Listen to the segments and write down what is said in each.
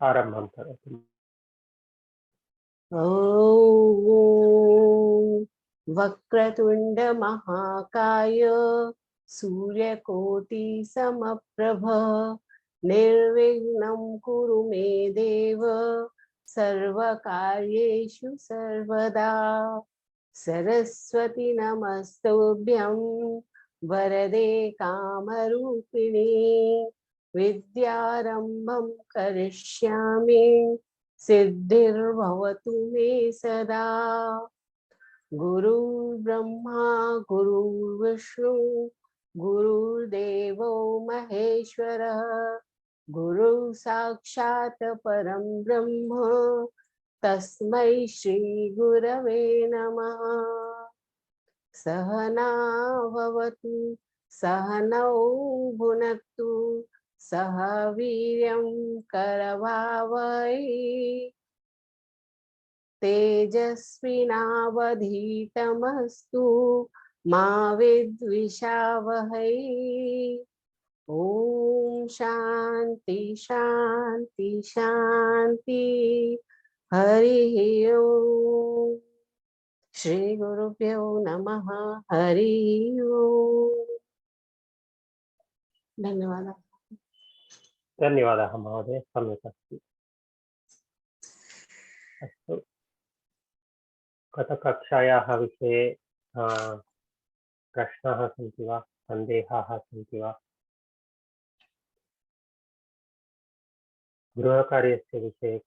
आरम्भं करोतु। ॐ वक्रतुण्ड महाकाय सूर्यकोटि समप्रभ निर्विघ्नं कुरु मे देव सर्वकार्येषु सर्वदा। सरस्वती नमस्तुभ्यं वरदे कामरूपिणी विद्यारम्भं करिष्यामि सिद्धिर्भवतु मे सदा। गुरुर्ब्रह्मा गुरुर्विष्णु गुरुर्देवो महेश्वरः गुरु साक्षात् परं ब्रह्म तस्मै श्री गुरवे नमः। सहना भवतु सहनौ भुनक्तु सह वीर्यं करवावहै तेजस्विनावधीतमस्तु मा विद्विषावहै। ओम शांति शांति शांति। हरि ओम। श्री गुरुभ्यो नमः। हरि ओम। धन्यवादः। धन्यवादः महोदय, सम्यक् अस्ति। अस्तु, गतकक्षायाः विषये प्रश्नाः सन्ति वा, सन्देहाः सन्ति वा? गृहकार्यस्य विषये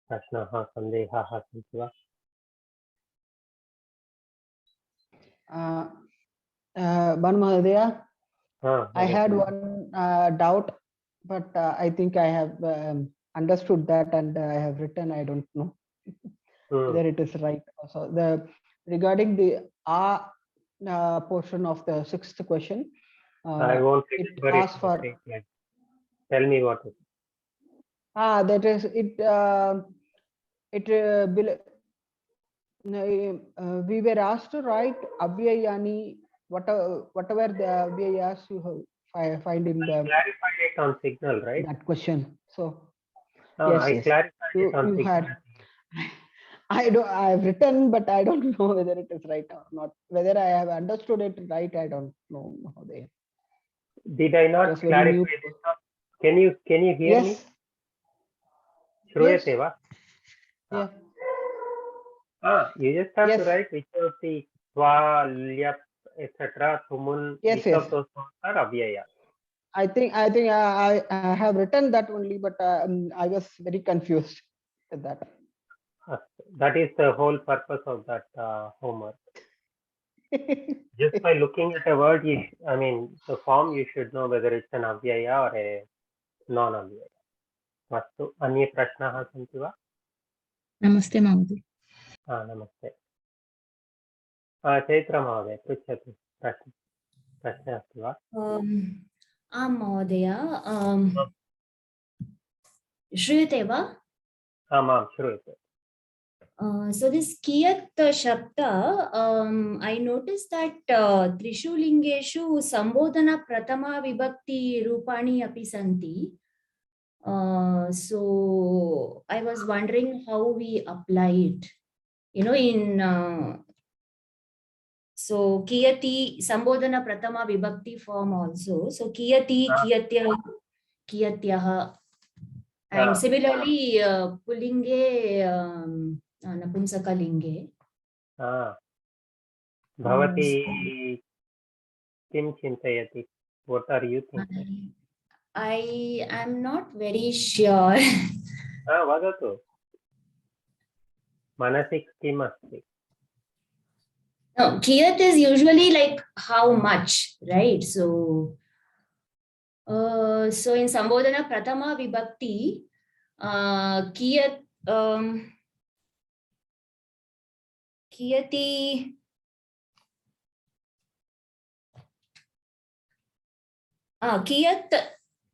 प्रश्नाः सन्देहाः सन्ति वा? Banu Mahadaya, I had वदतु। one doubt, but I think I have understood that and I have written. I don't know whether it is right. Also, regarding the portion of the sixth question, I won't remember it. for. Tell me what it is. That is it. We were asked to write avyayani, whatever the avyayas you find in the. Clarified it on Signal, right? That question. So yes, I clarified it on Signal. I have written, but I don't know whether it is right or not. Whether I have understood it right, I don't know. Did I not clarify this? Can you hear me? Shruyate va? Yeah. You just have to write which of the twa, lyap, etc. Thumun. Which of those are avyaya? I think I have written that only, but I was very confused with that. That is the whole purpose of that homework. Just by looking at a word, the form, you should know whether it's an avyaya or a non-avyaya. Astu, अन्ये प्रश्नाः सन्ति वा? नमस्ते महोदय। नमस्ते। चैत्र महोदय, पृच्छतु। प्रश्नः अस्ति वा? आं महोदय। श्रूयते वा? आम्, श्रूयते। So this kiyat shabda, I noticed that trishu lingeshu sambodhana pratama vibhakti rupani api santi. So I was wondering how we apply it. In so kiyati sambodhana pratama vibhakti form also. So kiyati, kiyatya, kiyatyaha. And similarly, pulinge, napumsakalinge. Bhavati kim chintayati? What are you thinking? I am not very sure. Vadatu. Manasik kim asti? No, kiyat is usually like how much, right? So in Sambodhana Pratama Vibhakti, kiyat, kiyati, kiyat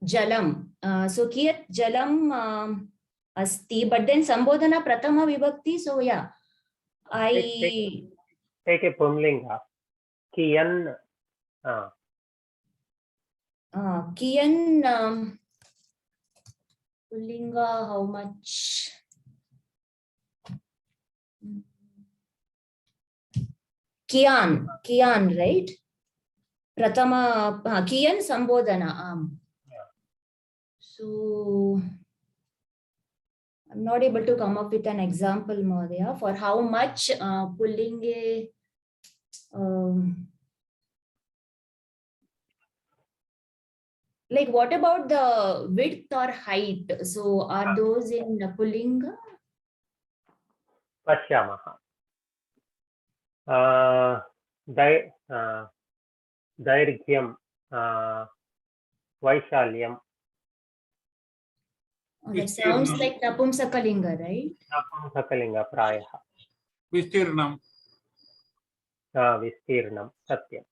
jalam. So kiyat jalam asti, but then Sambodhana Pratama Vibhakti, so yeah, Take a pumlinga. Kiyan. Kiyan Pullinga, how much? Kiyan, right? Pratama, Kiyan Sambodhana. So I'm not able to come up with an example, Mahodaya, for how much Pullinge. Like, what about the width or height? So are those in Pullinga? पश्यामः दैर्घ्यं वैशाल्यं That sounds like Napumsakalinga, right? नपुंसकलिङ्ग प्रायः विस्तीर्णं विस्तीर्णं सत्यं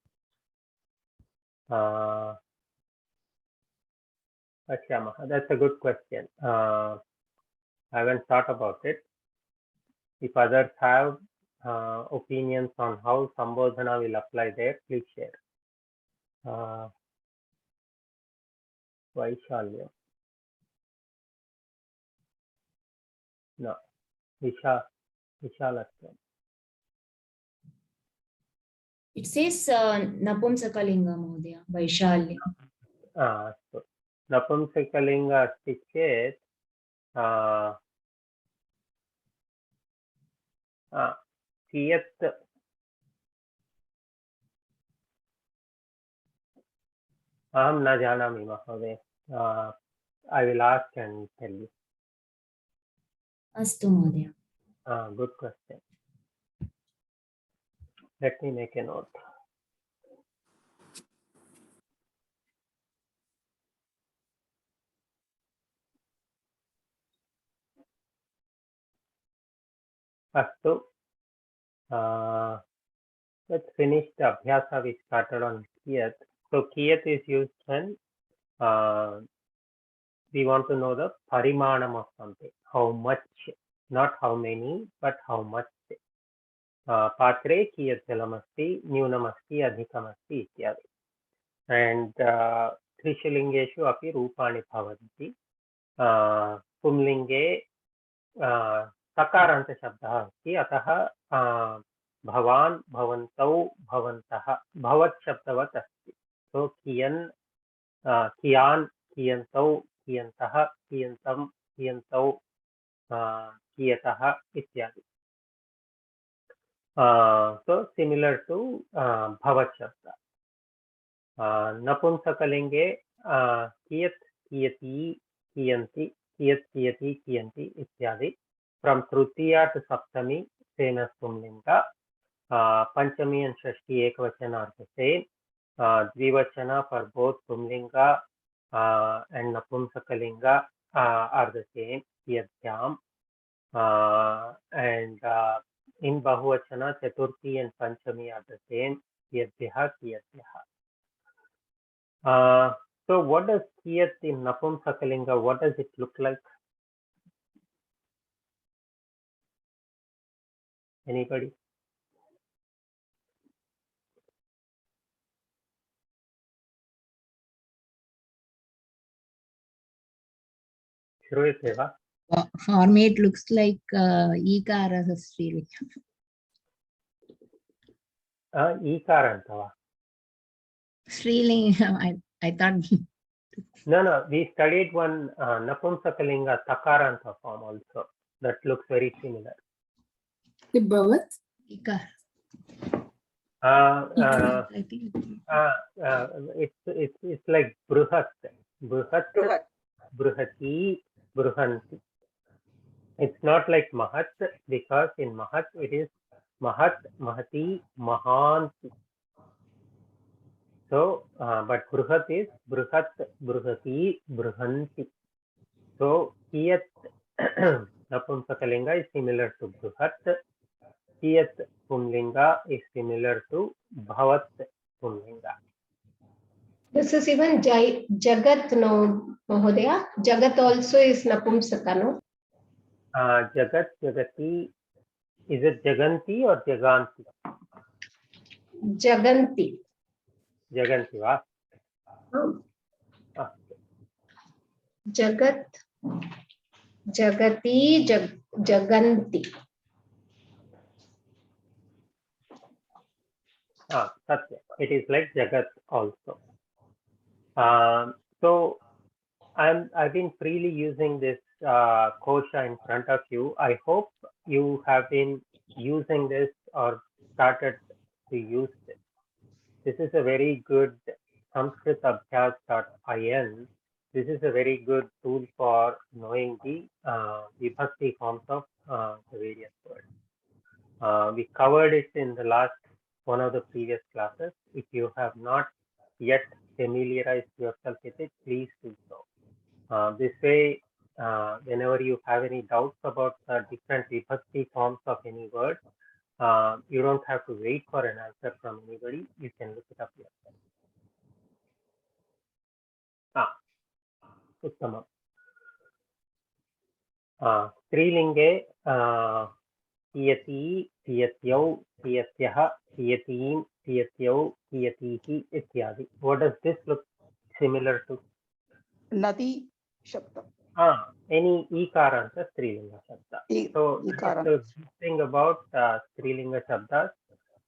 पश्यामः. That's a good question. I haven't thought about it. If others have opinions on how Sambodhana will apply there, please share. Vaishalyam. No. Vishalatvam. It says Napumsakalinga, Mahodaya, Vaishalya. अस्तु. नपुंसकलिङ्ग अस्ति चेत् कियत् अहं न जानामि महोदय. I will ask and tell you. Astu, Mahodaya. Good question. Let me make a note. Astu. Let's finish the abhyasa we started on kiyat. So kiyat is used when we want to know the parimanam of something. How much, not how many, but how much. Patre kiyat jalamasti, nyunamasti, adhikamasti ityadi. And Trishalingeshu api rupani bhavanti. पुंलिङ्गे सकारान्तशब्दः अस्ति, अतः भवान्, भवन्तौ, भवन्तः भवत् शब्दवत् अस्ति. सो कियन्, कियान्, कियन्तौ, कियन्तः, कियन्तं, कियन्तौ, कियतः इत्यादि. So similar to भवत् शब्द. नपुंसकलिङ्गे कियत्, कियती, कियन्ति, कियत्, कियति, कियन्ति इत्यादि. From Tritiya to Saptami, same as Pumlinga. Panchami and Shashti Ekvachana are the same. Dvivachana for both Pumlinga and Napumsakalinga are the same. Kiyatyam. And in Bahuvachana, Chaturthi and Panchami are the same. Kiyatyaha, Kiyatyaha. So what does kiyat in Napumsakalinga, what does it look like? Anybody? Shruyate va? For me, it looks like Ikara Striling. Ikaranta va? Striling, I thought. No, we studied one Napumsakalinga Takaranta form also. That looks very similar. Bhavat? Ikar. I think. It's like Bruhat, Bruhati, Bruhanti. It's not like Mahat, because in Mahat it is Mahat, Mahati, Mahanti. So, but Bruhat is Bruhat, Bruhati, Bruhanti. So, Kiyat Napumsakalinga is similar to Bruhat. Kiyat Pumlinga is similar to Bhavat Pumlinga. This is even Jagat, no, Mahodaya. Jagat also is Napumsaka, no? Jagat, Jagati. Is it Jaganti or Jaganti? Jaganti. Jaganti va? Jagat Jagati, Jaganti. Satya. It is like Jagat also. So I've been freely using this kosha in front of you. I hope you have been using this or started to use it. This is a very good sanskritabhyas.in. This is a very good tool for knowing the vibhakti forms of the various words. We covered it in the last one of the previous classes. If you have not yet familiarized yourself with it, please do so. This way, whenever you have any doubts about the different vibhakti forms of any word, you don't have to wait for an answer from anybody. You can look it up yourself. Uttamam. Strilinge Tiyati, Tiyatyau, Tiyatyah, Tiyatim, Tiyatyau, Tiyatihi, ityadi. What does this look similar to? Nadi Shabda. Any Ikaranta Strilinga Shabda. So Ikaranta. the good thing about Strilinga Shabdas,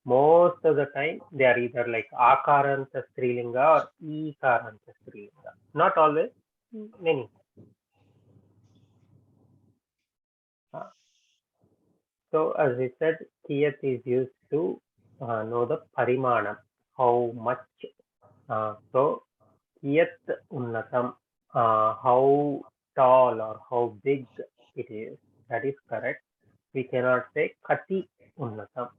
most of the time they are either like Akaranta Strilinga or Ikaranta Strilinga. Not always, many. So as we said, Kiyat is used to know the Parimanam, how much. So Kiyat Unnatam, how tall or how big it is. That is correct. We cannot say Kati Unnatam.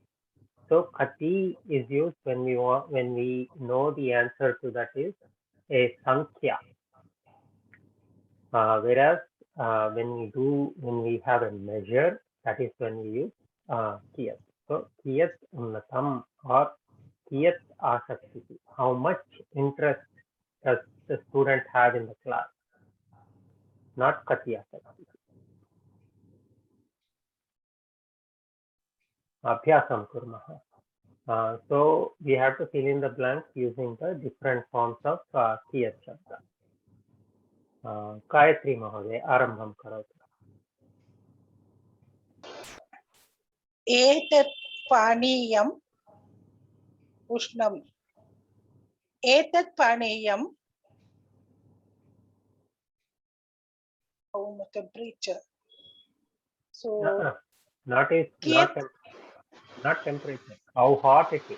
So Kati is used when we know the answer to that is a Sankhya. Whereas when we have a measure, that is when we use Kiyat. So Kiyat Unnatam or Kiyat Asakti. How much interest does the student have in the class? Not Kati Asakti. Abhyasam kurmaha. So we have to fill in the blanks using the different forms of Kiyat Shabda. Gayatri Mahoday, Arambham Karoti. Etat Paniyam Ushnam. Etat Paniyam. How much temperature? So Not temperature. How hot it is.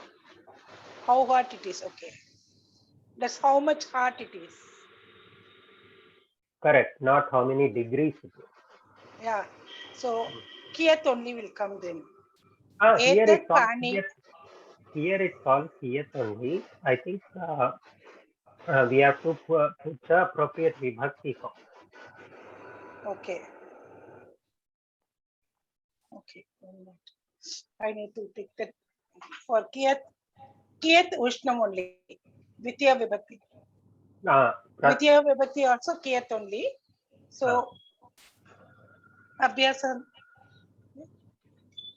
How hot it is, okay. That's how much hot it is. Correct, not how many degrees it is. Yeah. So Kiyat only will come then. Here it's called Kiyat only. I think we have to put the appropriate vibhakti form. Okay. Okay. I need to take that for Kiyat Ushnam only. Vitya Vibhakti. Vitya Vibhakti also Kiyat only. So Abhyasam.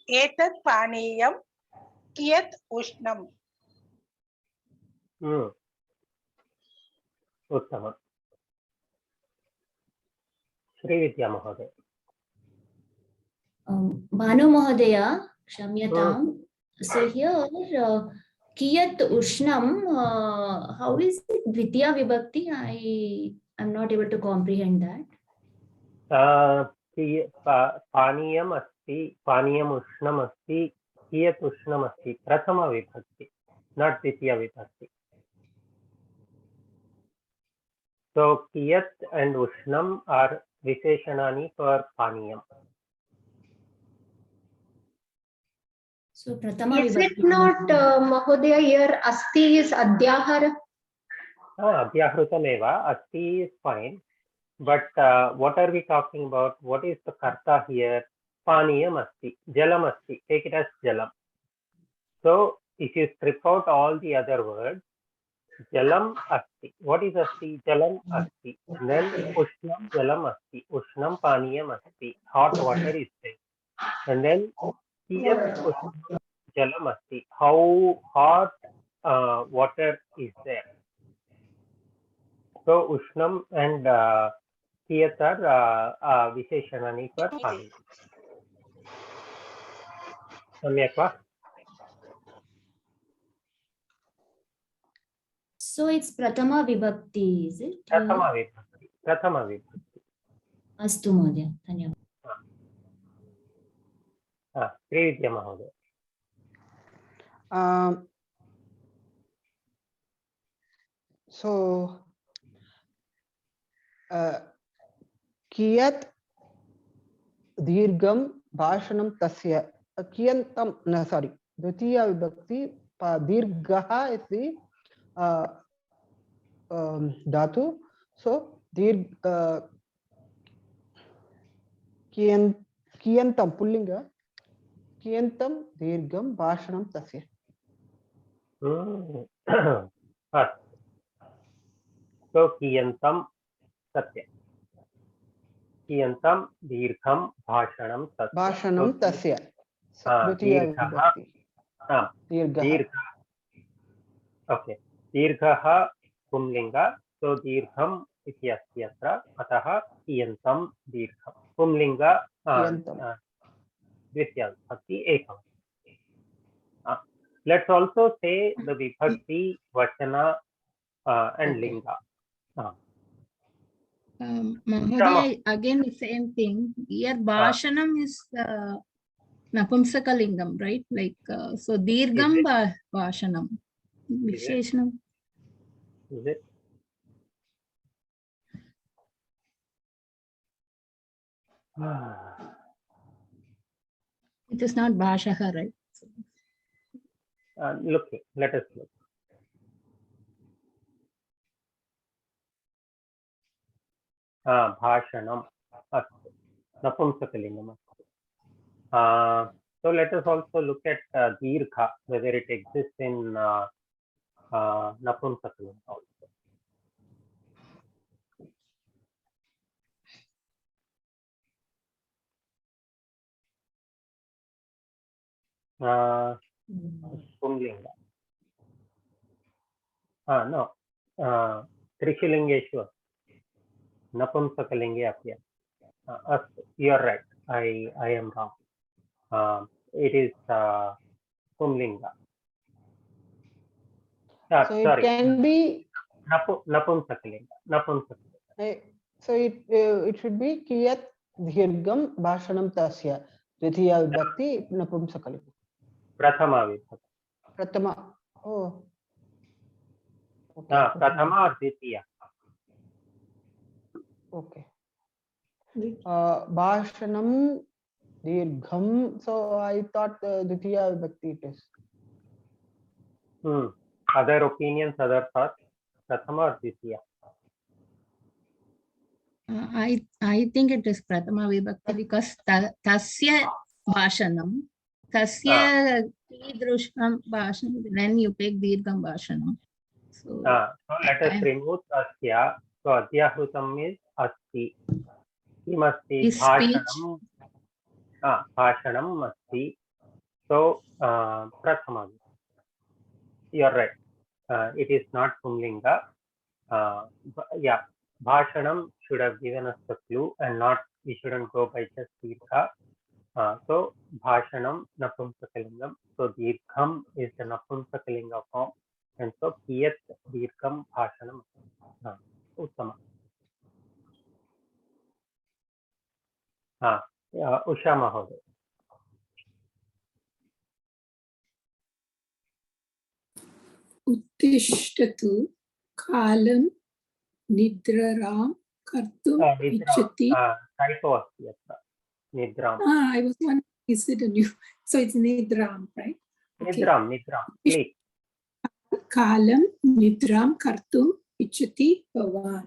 Etat Paniyam Kiyat Ushnam. Uttamam. Srividya Mahoday. Bhanu Mahodaya, Shamyatam. So here, Kiyat Ushnam, how is it Dvitiya Vibhakti? I'm not able to comprehend that. Paniyam asti, Paniyam Ushnam asti, Kiyat Ushnam asti. Prathama Vibhakti, not Dvitiya Vibhakti. So Kiyat and Ushnam are Visheshanani for Paniyam. So Prathama Is Vibhakti. it not Mahodaya here? Asti is Adhyahara. Adhyahrutameva. Asti is fine. But what are we talking about? What is the karta here? Paniyam asti. Jalam asti. Take it as jalam. So if you strip out all the other words, jalam asti. What is asti? Jalam asti. And then ushnam jalam asti. Ushnam paniyam asti. Hot water is there. And then kiyat ushnam jalam asti. How hot water is there? So ushnam and कियत् are visheshanani for falling. सम्यक् वा? So it's Prathama Vibhakti, is it? प्रथमा विभक्ति. प्रथमा विभक्ति. Astu Mahodaya. Dhanyavad. Srividya महोदय. So कियत् दीर्घं भाषणं तस्य कियन्तं न sorry द्वितीया विभक्ति दीर्घः इति धातु so कियन्तं पुल्लिङ्ग कियन्तं दीर्घं भाषणं तस्य so कियन्तं सत्य कियन्तं दीर्घं भाषणं तस्य द्वितीया विभक्ति दीर्घः ओके दीर्घः पुंलिङ्ग so दीर्घम् इति अस्ति अत्र अतः कियन्तं दीर्घं पुंलिङ्ग द्वितीया विभक्ति एकम्. Let's also say the vibhakti vachana and linga. Mahodaya, again the same thing. Here Bhashanam is Napumsakalingam, right? Like so Dirgham Bhashanam. Visheshanam. Is it? It is not Bhashaha, right? Look, let us look. Bhashanam astu napumsakalingam astu. So let us also look at dirgha, whether it exists in napumsakalingam also. Pumlinga. No. Trishilingeshu napumsakalinge apya. You are right. I am wrong. It is pumlinga. So sorry. it can be napumsakalinga. So it should be kiyat dirgham bhashanam tasya द्वितीया विभक्ति नपुंसकलिङ्ग प्रथमा विभक्ति प्रथमा प्रथमा और द्वितीया okay भाषणं दीर्घं so I thought द्वितीया विभक्ति it is other opinions, other thoughts, prathama or Dwitiya I think it is Prathama Vibhakti because tasya bhashanam, tasya kidrusham bhashanam, then you take dirgham bhashanam. So let us remove tasya. So adhyahrutam is asti. Kimasti bhashanam. Bhashanam asti. So prathama. You are right. It is not pumlinga. Yeah. Bhashanam should have given us the clue and not we shouldn't go by just dirgha. So bhashanam napumsakalingam. So dirgham is the napumsakalinga form and so kiyat dirgham bhashanam. Uttama. Usha Mahoday. Uttishthatu kalam nidraram kartum ichchati. Typo asti atra. Nidram. I was wondering, is it a new? So it's nidram, right? Nidram. Please. Kalam nidram kartum ichchati bhavan.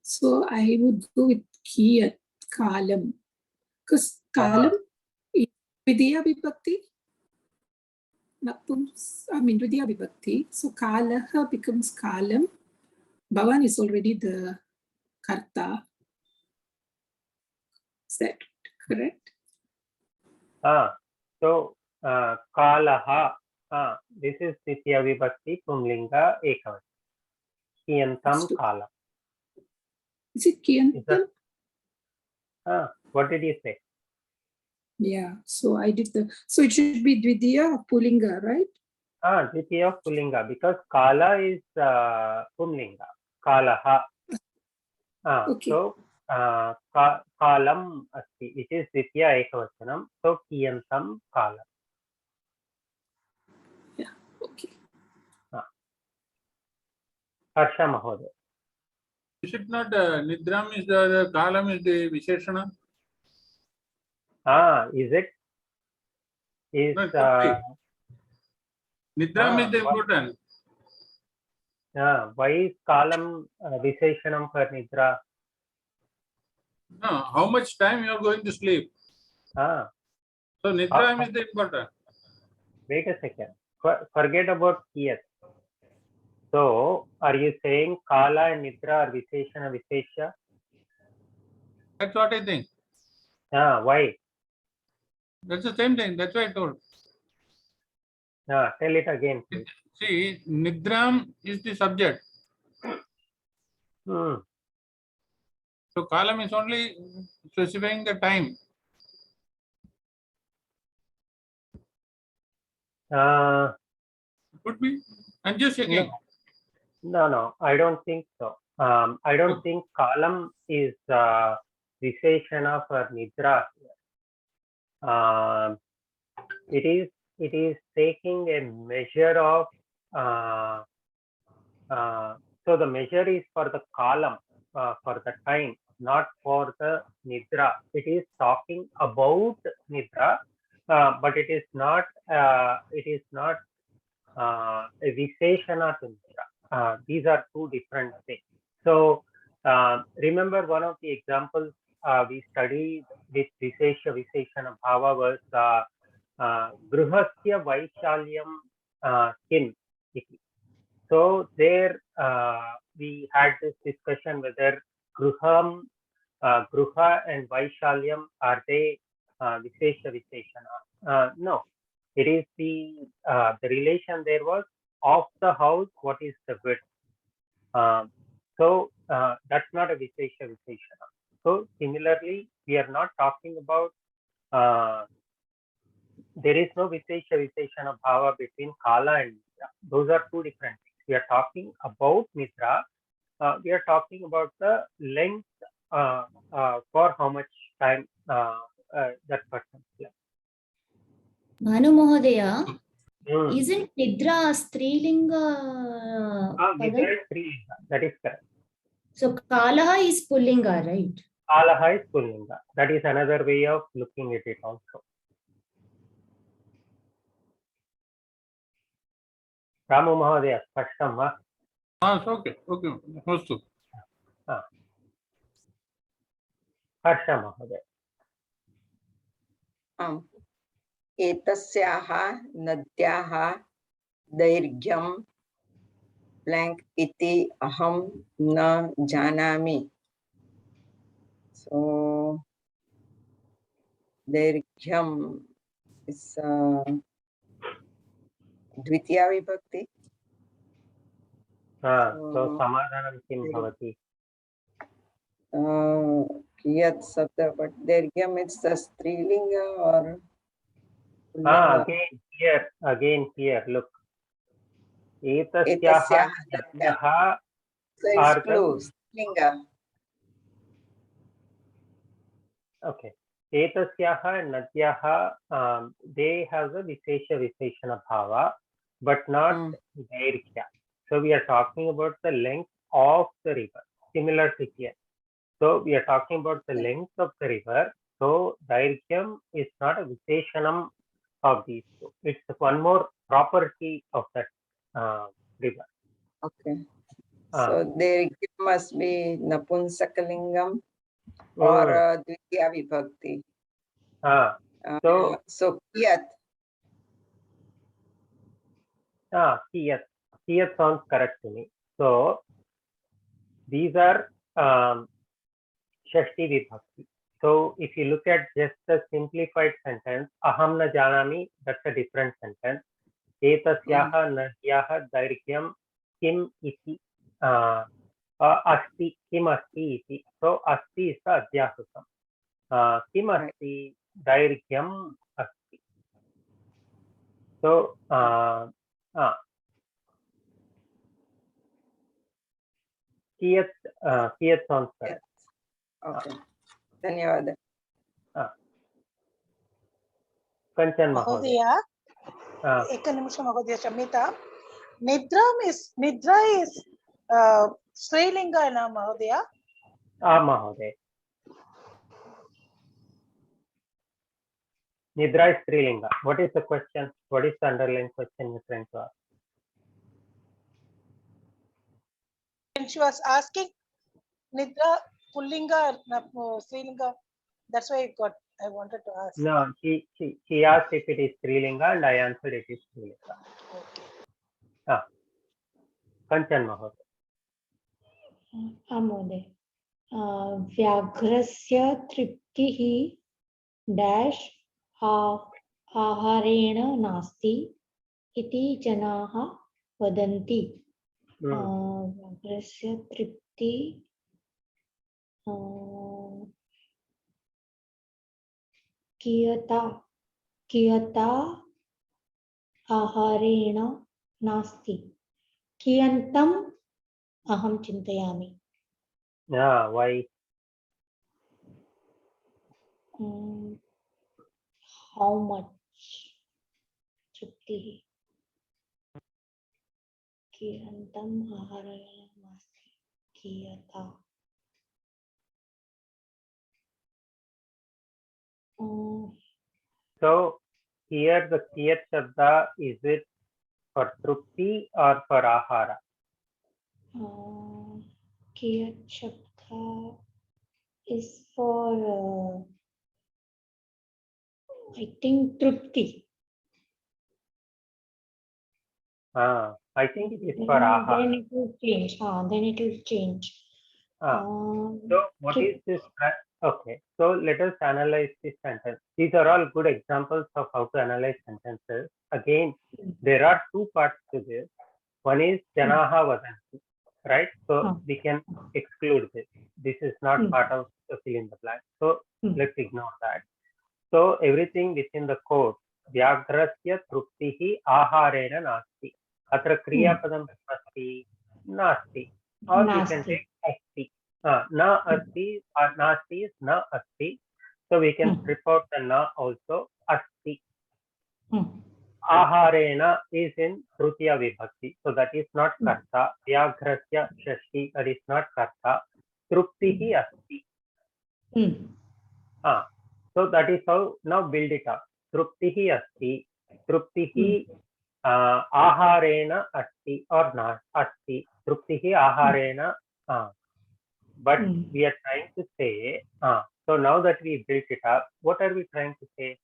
So I would go with kiyat kalam because kalam is vidya vibhakti. Vidya vibhakti. So kalaha becomes kalam. Bhavan is already the karta. Is that correct? So kalaha. This is Ditya Vibhakti Pumlinga Ekavati. Kiyantam Kala. Is it kiyantam? What did you say? Yeah, so I did the, so it should be dvidiya pulinga, right? Dvitiya Pullinga, because Kala is Pumlinga. Kalaha. Okay. So Kalam asti. It is Dvitiya Ekavachanam. So Kiyantam Kalam. Yeah, okay. Harsha Mahoday. Is it not Nidram is the Kalam is the Visheshana? Is it? Is No, it could be. Nidram is the important. why is Kalam Visheshanam for Nidra? No, how much time you are going to sleep? So Nidram is the important. Wait a second. Forget about Kiyat. So, are you saying Kala and Nidra are Visheshana Vishesha? That's what I think. Why? That's the same thing. That's why I told. Tell it again, please. See, Nidram is the subject. Hmm. So Kalam is only specifying the time. Could be. I'm just checking. No, I don't think so. I don't think Kalam is Visheshana for Nidra here. It is taking a measure of so the measure is for the column, for the time, not for the Nidra. It is talking about Nidra, but it is not a Visheshana to Nidra. These are two different things. So remember, one of the examples we studied with Visheshana Bhava was Gruhasya Vaishalyam Kim iti. So there we had this discussion whether Gruha and Vaishalyam, are they Visheshana? No, it is the relation there was of the house, what is the width. So that's not a Visheshana. So similarly, we are not talking about there is no Visheshana Bhava between Kala and Nidra. Those are two different things. We are talking about Nidra. We are talking about the length for how much time that person slept. Bhanu Mahodaya, isn't Nidra Strilinga? Nidra is Strilinga. That is correct. So Kalaha is Pullinga, right? Kalaha is Pullinga. That is another way of looking at it also. Ramu Mahodaya, Spashtam va? Okay. Astu. Harsha Mahodaya. एतस्याः नद्याः दैर्घ्यं blank इति अहं न जानामि. So दैर्घ्यं is द्वितीया विभक्ति. So समाधानं किं भवति? कियत् शब्द, but दैर्घ्यं it's the स्त्रीलिंग or again here look. Etasyaha nadyaha are the स्त्रीलिंग. Okay. Etasyaha nadyaha, they have the Visheshana Bhava, but not Dairghya. So we are talking about the length of the river. Similar to here. So we are talking about the length of the river. So Dairghyam is not a Visheshanam of these two. It's one more property of that river. Okay. So Dairghyam must be Napunsakalingam or Dvitiya Vibhakti. So Kiyat. Kiyat sounds correct to me. So these are Shashti Vibhakti. So if you look at just the simplified sentence, Aham na janami, that's a different sentence. Etasyaha nadyaha dairghyam kim iti अस्ति किम् अस्ति इति सो अस्ति is the अध्याहृतम् किम् अस्ति दैर्घ्यम् अस्ति सो कियत् कियत् संस्कार ओके धन्यवादः कंचन महोदय एकनिमिषं महोदय क्षम्यतां निद्रा इस् स्त्रीलिङ्ग न महोदय महोदय Nidra is Strilinga. What is the question? What is the underlying question you're trying to ask? And she was asking Nidra Pullinga Strilinga. That's why I wanted to ask. No, she asked if it is Strilinga and I answered it is Strilinga. Okay. Kanchan Mahoday. Mhoday. Vyagrasya triptihi dash आहारेण नास्ति इति जनाः वदन्ति व्याघ्रस्य तृप्ति कियता आहारेण नास्ति कियन्तम् अहं चिन्तयामि Why? How much tripti kiyantam aharayam nasti kiyata So here the kiyat shabda, is it for trupti or for ahara? Kiyat shabda is for I think trupti. I think it is for ahara. Then it will change. Then it will change. So what is this? Okay, so let us analyze this sentence. These are all good examples of how to analyze sentences. Again, there are two parts to this. One is janaha vadanti, right? So we can exclude this. This is not part of the fill in the blank. So let's ignore that. So everything within the code, vyagrasya truptihi aharena nasti. Atra kriyapadam asti nasti. Or you can take asti. Na asti or nasti is na asti. So we can strip out the na also. Asti. Aharena is in trutiya vibhakti. So that is not karta. Vyagrasya shashti, that is not karta. Truptihi asti. So that is how now build it up. Truptihi asti. Truptihi aharena asti or na asti. Truptihi aharena. But we are trying to say, so now that we built it up, what are we trying to say?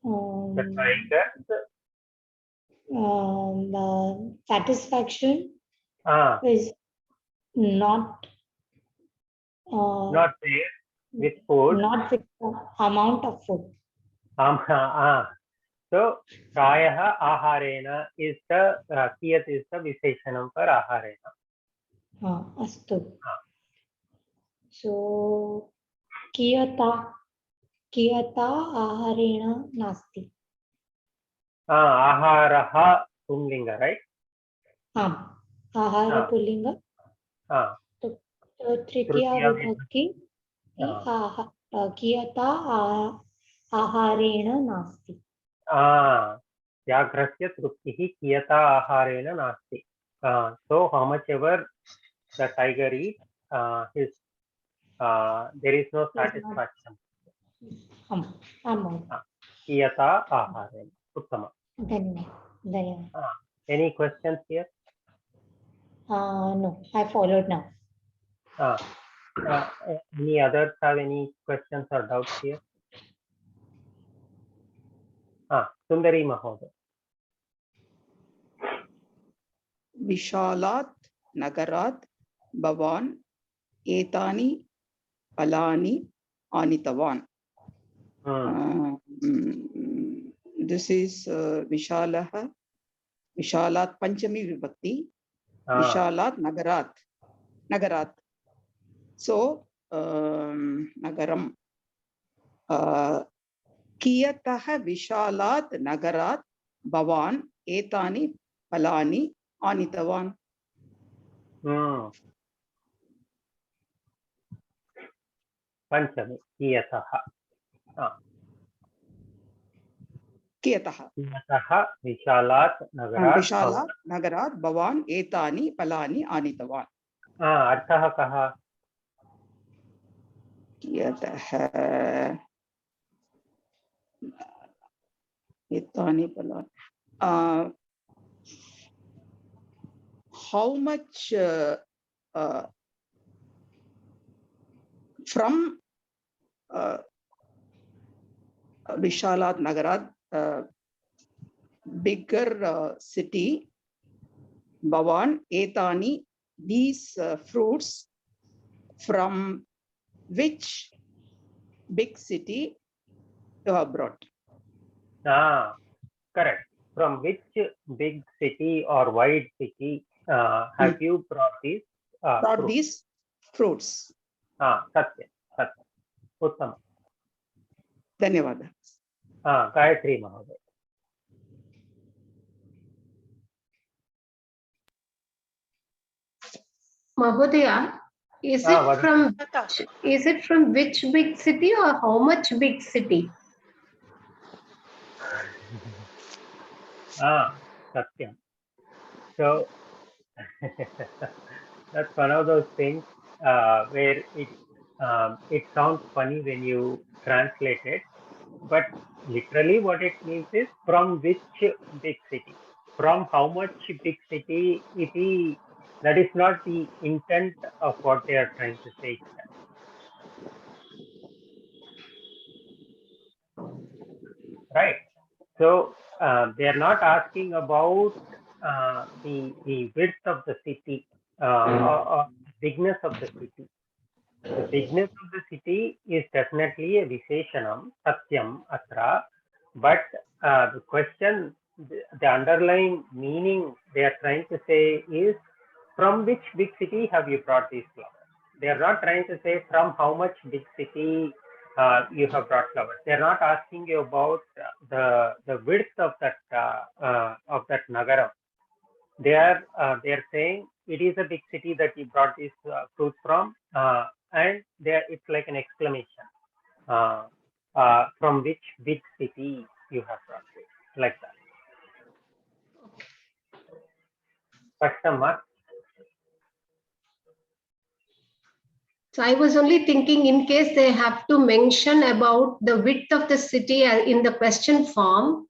The tigers. The satisfaction is not there with food. Not with the amount of food. So prayaha aharena is the kiyat is the visheshanam for aharena. Astu. So kiyata aharena nasti. Aharaha pullinga, right? Ahara pullinga. So tritiya vibhakti kiyata aharena nasti. Vyagrasya truptihi kiyata aharena nasti. So how much ever the tiger eats, there is no satisfaction. Kiyata aharena. Uttama. Any questions here? No, I followed now. Any others have any questions or doubts here? Sundari Mahoday. Vishalat Nagarat Bhavan Etani Alani Anitavan. This is Vishalat Panchami Vibhakti. Vishalat Nagarat. Nagarat. So, Nagaram. Kiyataha Vishalat Nagarat Bhavan Etani Palani Anitavan. Panchami. Kiyataha. Kiyataha. Kiyataha Vishalat Nagarat. Vishalat Nagarat Bhavan Etani Palani Anitavan. Arthaha kaha? Kiyataha Etani Palani. How much from Vishalat Nagarat, bigger city, Bhavan, Etani, these fruits from which big city you have brought? Correct. From which big city or wide city have you brought these fruits? These fruits. Satya. Uttama. Dhanyavada. Gayatri Mahoday. Mahodaya, is it from which big city or how much big city? Satyam. So that's one of those things where it sounds funny when you translate it, but literally what it means is from which big city, from how much big city it is. That is not the intent of what they are trying to say here. Right. So they are not asking about the width of the city or bigness of the city. The bigness of the city is definitely a Visheshanam, Satyam, Atra, but the question, the underlying meaning they are trying to say is from which big city have you brought these flowers? They are not trying to say from how much big city you have brought flowers. They are not asking you about the width of that nagaram. They are saying it is a big city that you brought these fruits from, and it's like an exclamation. From which big city you have brought this, like that. Customer. So I was only thinking in case they have to mention about the width of the city in the question form,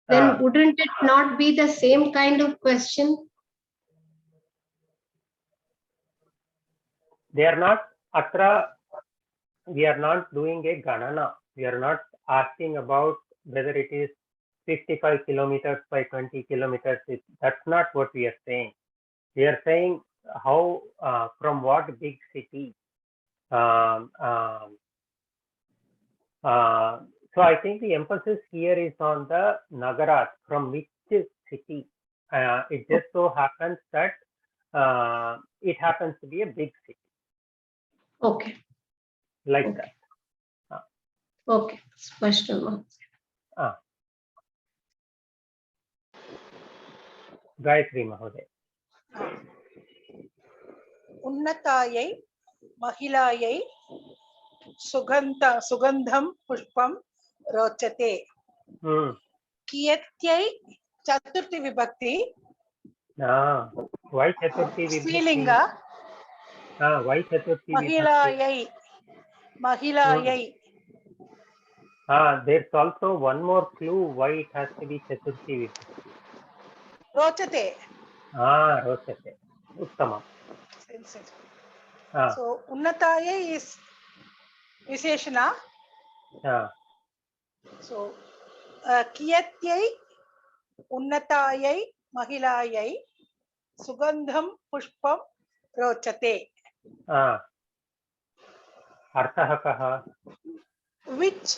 then wouldn't it not be the same kind of question? They are not, Atra, we are not doing a Ganana. We are not asking about whether it is 55 kilometers by 20 kilometers. That's not what we are saying. We are saying how, from what big city. So I think the emphasis here is on the Nagarat, from which city. It just so happens that it happens to be a big city. Okay. Like that. Okay. Spashtama. Gayatri Mahoday. Unnatayai Mahilayai Sugandham Pushpam Rochate. Kiyatyai Chaturthi Vibhakti. Why Chaturthi Vibhakti? Strilinga. Why Chaturthi Vibhakti? Mahilayai. There's also one more clue why it has to be Chaturthi Vibhakti. Rochate. Rochate. Uttama. So Unnatayai is Visheshana. So Kiyatyai Unnatayai Mahilayai Sugandham Pushpam Rochate. Arthaha kaha? Which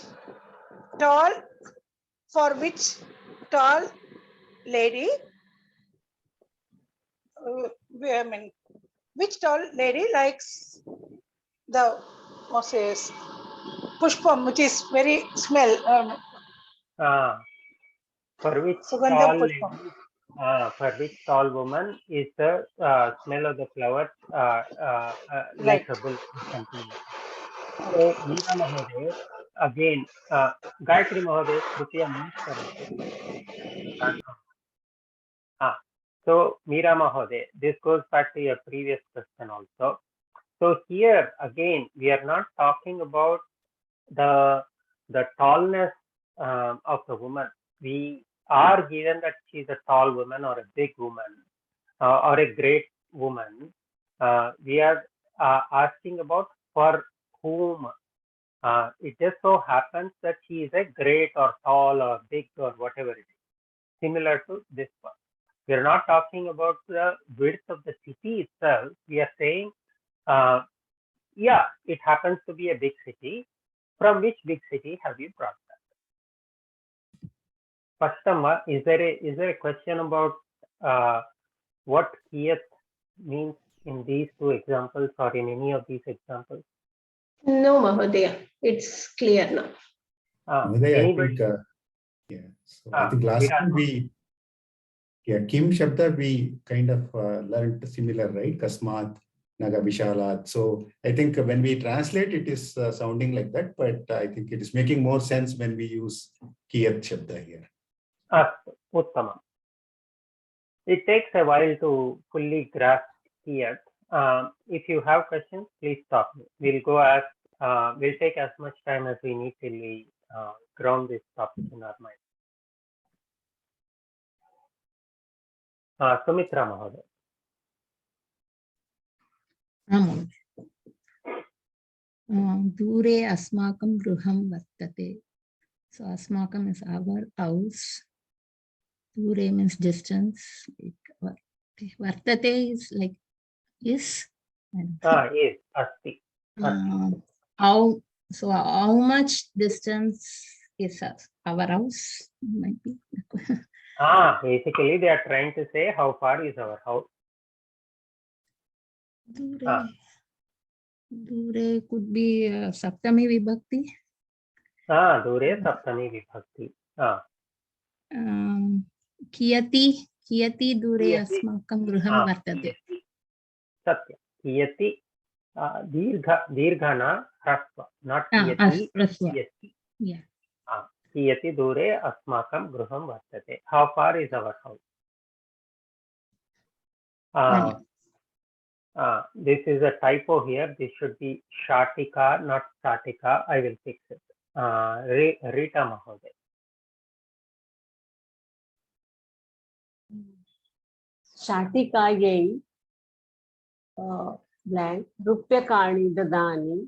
tall, for which tall lady, which tall lady likes the what says pushpam, which is very smell? For which Sugandha tall pushpam. lady, for which tall woman is the smell of the flowers likable or something like that. So Meera Mahoday, again, Gayatri Mahoday, Kritiya mute karate. So Meera Mahoday, this goes back to your previous question also. So here again, we are not talking about the tallness of the woman. We are given that she's a tall woman or a big woman or a great woman. We are asking about for whom. It just so happens that she is a great or tall or big or whatever it is, similar to this one. We are not talking about the width of the city itself. We are saying, yeah, it happens to be a big city. From which big city have you brought that? Customer, is there a question about what kiyat means in these two examples or in any of these examples? No, Mahodaya, it's clear now. Anybody? I think last time Kim Shabda, we kind of learned similar, right? Kasmat, Naga Vishalat. So I think when we translate, it is sounding like that, but I think it is making more sense when we use Kiyat Shabda here. Uttama. It takes a while to fully grasp Kiyat. If you have questions, please stop me. We'll go we'll take as much time as we need till we ground this topic in our mind. Sumitra Mahoday. Dure asmakam gruham vartate. So asmakam is our house. Dure means distance. Vartate is like is. Is asti. How much distance is our house? Might be. Basically they are trying to say how far is our house. Dure could be Saptami Vibhakti. Dure Saptami Vibhakti. Kiyati Dure Asmakam Gruham Vartate. Satya. Kiyati Dirghana Hrasva. Not Kiyati. Kiyati. Yeah. Kiyati Dure Asmakam Gruham Vartate. How far is our house? This is a typo here. This should be Shatika, not Statika. I will fix it. Rita Mahoday. Shatikayai blank Rupyakani Dadani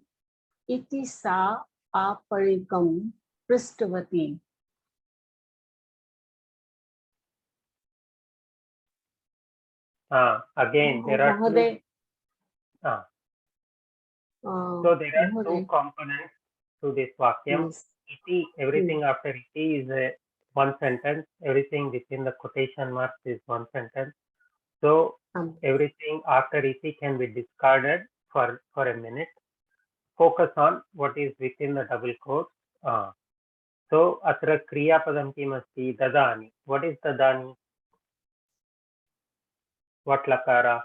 iti sa aparikam Prishtvati. Again, there are two. So there are two components to this vakyam. Yes. Iti, everything after iti is one sentence. Everything within the quotation marks is one sentence. So everything after iti can be discarded for a minute. Focus on what is within the double quotes. So atra kriya padam kim asti dadani. What is dadani? What lakara?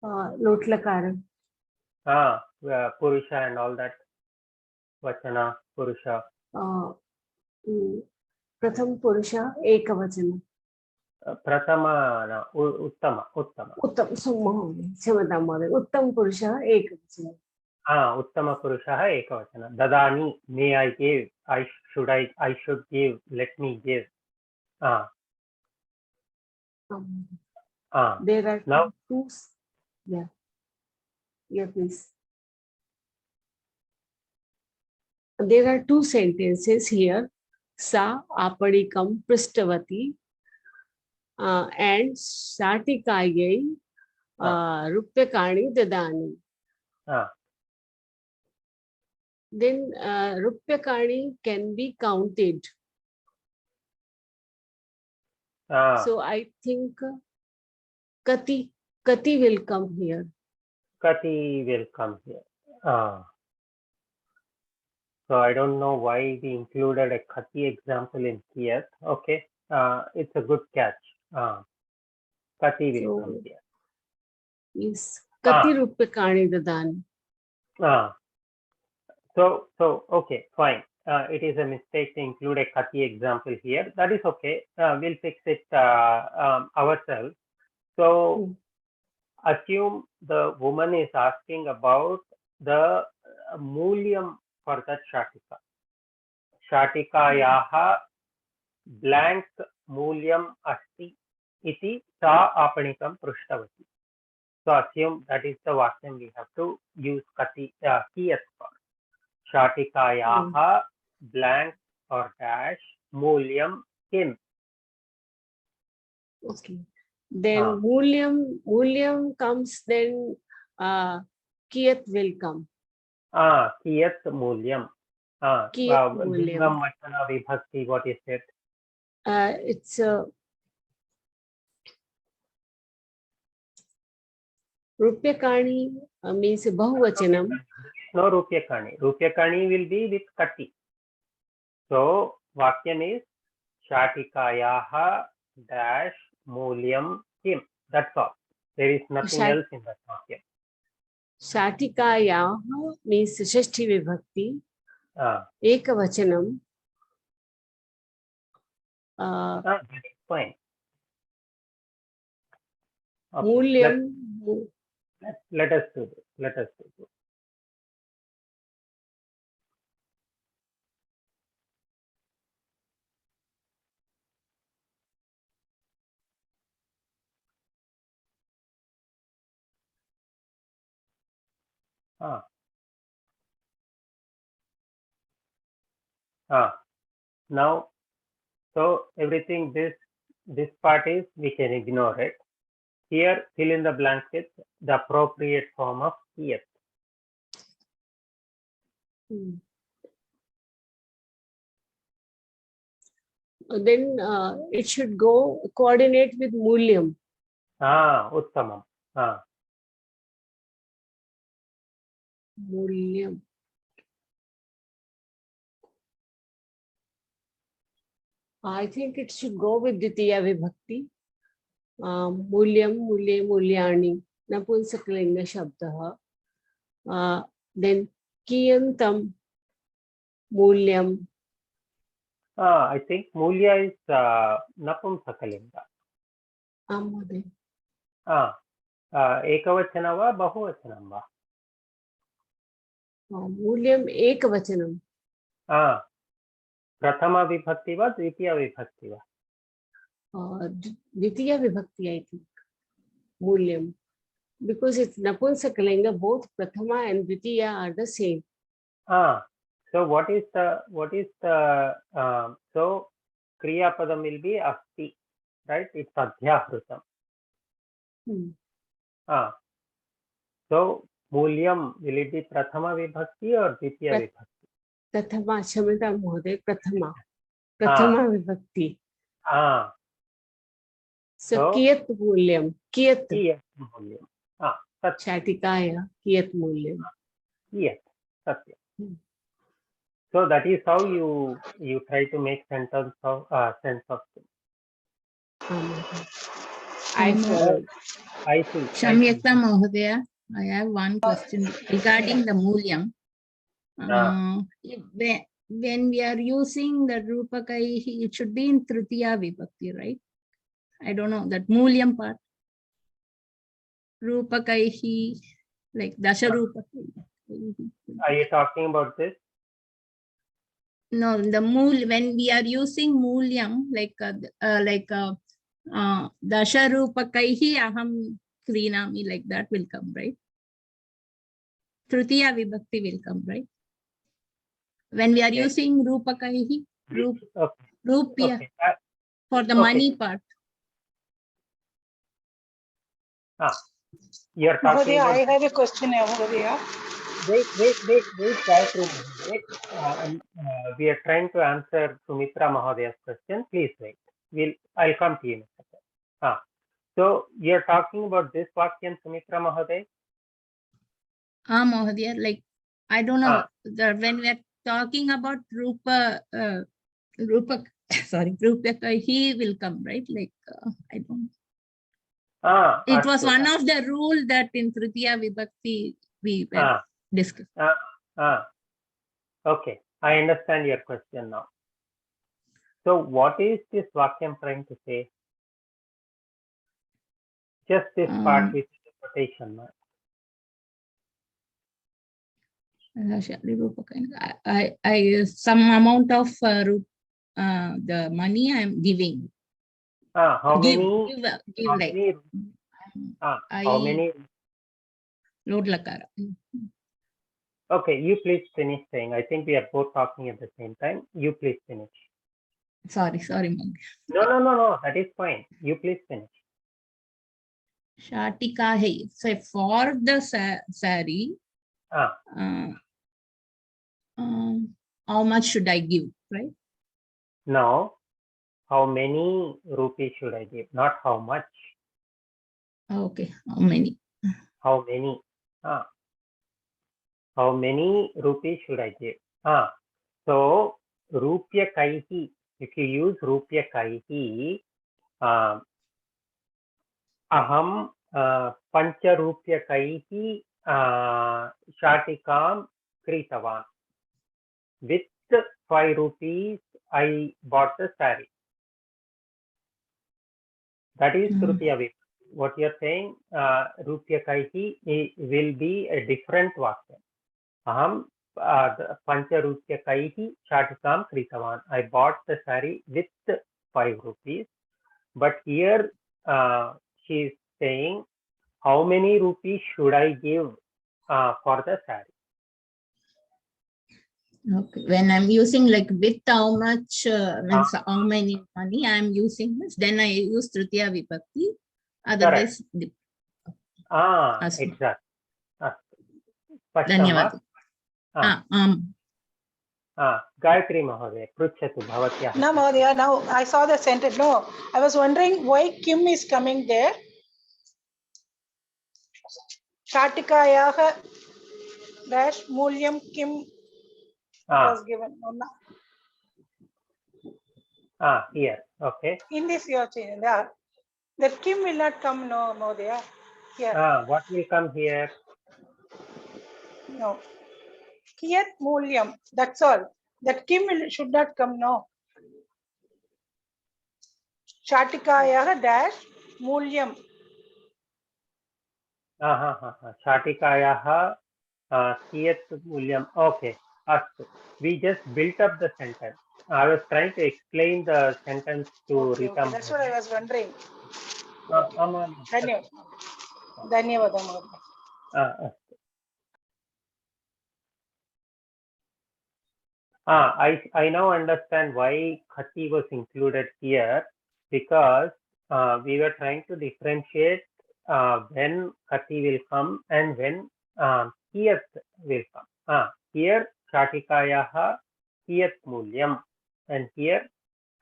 Lotlakara. Purusha and all that. Vachana, Purusha. Pratham Purusha, Ekavachana. Prathama, Uttama. Uttam Purusha, Ekavachana. Uttama Purusha, Ekavachana. Dadani, may I give, I should give, let me give. There are now, two. Yeah, please. There are two sentences here. Sa aparikam Prishtvati and Shatikayai Rupyakani Dadani. Then Rupyakani can be counted. So I think Kati will come here. Kati will come here. So I don't know why we included a Kati example in Kiyat. Okay, it's a good catch. Kati will come here. Yes, Kati Rupakani Dadani. So okay, fine. It is a mistake to include a Kati example here. That is okay. We'll fix it ourselves. So assume the woman is asking about the mulyam for that shatika. Shatikayaha blank mulyam asti iti sa apanikam prushtavati. So assume that is the vakyam we have to use Kati kiyat for. Shatikayaha blank or dash mulyam kim. Okay. Then mulyam comes, then kiyat will come. Kiyat mulyam. Kiyat mulyam. Vibhakti, what is it? It's Rupyakani means bahuvachanam. No Rupyakani. Rupyakani will be with Kati. So vakyam is Shatikayaha dash mulyam kim. That's all. There is nothing else in that vakyam. Shatikayaha means Shashti Vibhakti. Ekavachanam. Fine. Okay. Mulyam. Let us do this. Let us do this. Now, so everything this part is, we can ignore it. Here, fill in the blank with the appropriate form of kiyat. Then it should go coordinate with mulyam. Uttamam. Mulyam. I think it should go with Ditiya Vibhakti. Mulyam, mulye, mulyani. Napunsakalinga shabdaha. Then kiyantam, mulyam. I think mulya is napumsakalinga. Ekavachana va bahuvachanam va? Mulyam ekavachanam. Prathama vibhakti va dvitiya vibhakti va? Ditiya vibhakti, I think. Mulyam. Because it's napunsakalinga, both prathama and dvitiya are the same. So what is the so kriya padam will be asti, right? It's adhyahrutam. So mulyam, will it be prathama vibhakti or dvitiya vibhakti? Prathama, Shamita Mohoday, Prathama. Prathama vibhakti. So kiyat mulyam. Kiyat mulyam. Shatikaya, kiyat mulyam. Kiyat, satya. So that is how you try to make sense of things. I follow. I see. Shamyakta Mohodaya, I have one question regarding the mulyam. When we are using the rupakai, it should be in tritiya vibhakti, right? I don't know that mulyam part. Rupakai, like dasha rupakai. Are you talking about this? No, the when we are using mulyam, like dasha rupakaihi aham krinami, like that will come, right? Tritiya vibhakti will come, right? When we are using rupakaihi, rupya, for the money part. You are talking Mahodaya, about... I have a question, Mahodaya. Wait, Gayatri. We are trying to answer Sumitra Mahodaya's question. Please wait. I'll come to you in a second. So you're talking about this Vakyam, Sumitra Mahoday? Mahodaya, like, I don't know, when we are talking about Rupa, Rupaka, he will come, right? Like, I don't. It was one of the rules that in Tritiya Vibhakti we were discussing. Okay, I understand your question now. So what is this Vakyam trying to say? Just this part with quotation mark. I some amount of the money I'm giving. How many? How many? Lord Lakara. Okay, you please finish saying. I think we are both talking at the same time. You please finish. Sorry, Mom. No, that is fine. You please finish. Shatika hai. So for the sari, how much should I give, right? No, how many rupees should I give? Not how much. Okay, how many? How many? How many rupees should I give? So rupya kaihi. If you use rupya kaihi, aham pancha rupya kaihi shatikam kritavan. With 5 rupees, I bought the saree. That is Tritiya Vibhakti. What you're saying, Rupya Kaihi will be a different Vakyam. Aham Pancha Rupya Kaihi Shatikam Kritavan. I bought the saree with 5 rupees. But here she is saying, how many rupees should I give for the saree? Okay, when I'm using like with how much, means how many money I'm using, then I use Tritiya Vibhakti. Otherwise, exactly. Dhanyavad. Gayatri Mahoday, Pruchhatu Bhavatyah. No, Mahodaya, now I saw the sentence. No, I was wondering why Kim is coming there. Shatikayaha dash Mulyam Kim was given. Here, okay. In this you are changing. That Kim will not come, no, Mahodaya. Here. What will come here? No. Kiyat Mulyam. That's all. That Kim should not come, no. Shatikaya dash Mulyam. Shatikaya Kiyat Mulyam. Okay. We just built up the sentence. I was trying to explain the sentence to Rita. Okay. That's what I was wondering. Dhanyavad. I now understand why Khati was included here, because we were trying to differentiate when Khati will come and when Kiyat will come. Here Shatikayaha Kiyat Mulyam, and here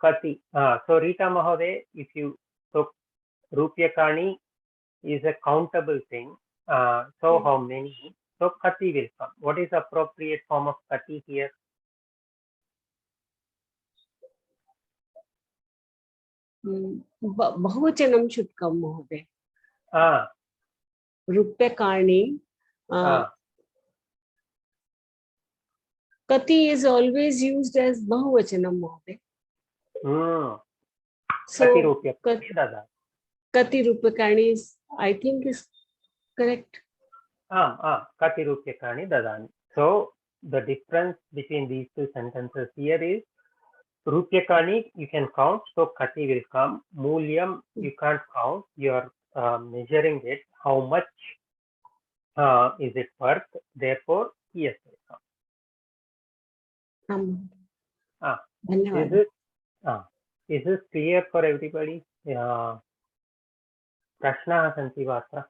Khati. So Rita Mahoday, if you took Rupyakani is a countable thing. So how many? So Khati will come. What is the appropriate form of Khati here? Bahuvachanam should come, Mahoday. Rupyakani. Kati is always used as Bahuvachanam, Mahoday. So Kati Rupyakani is, I think, is correct. Kati Rupyakani dadani. So the difference between these two sentences here is Rupyakani you can count, so Kati will come. Mulyam you can't count, you are measuring it, how much is it worth, therefore Kiyat will come. Is this clear for everybody? Prashnaः सन्ति वा अत्र?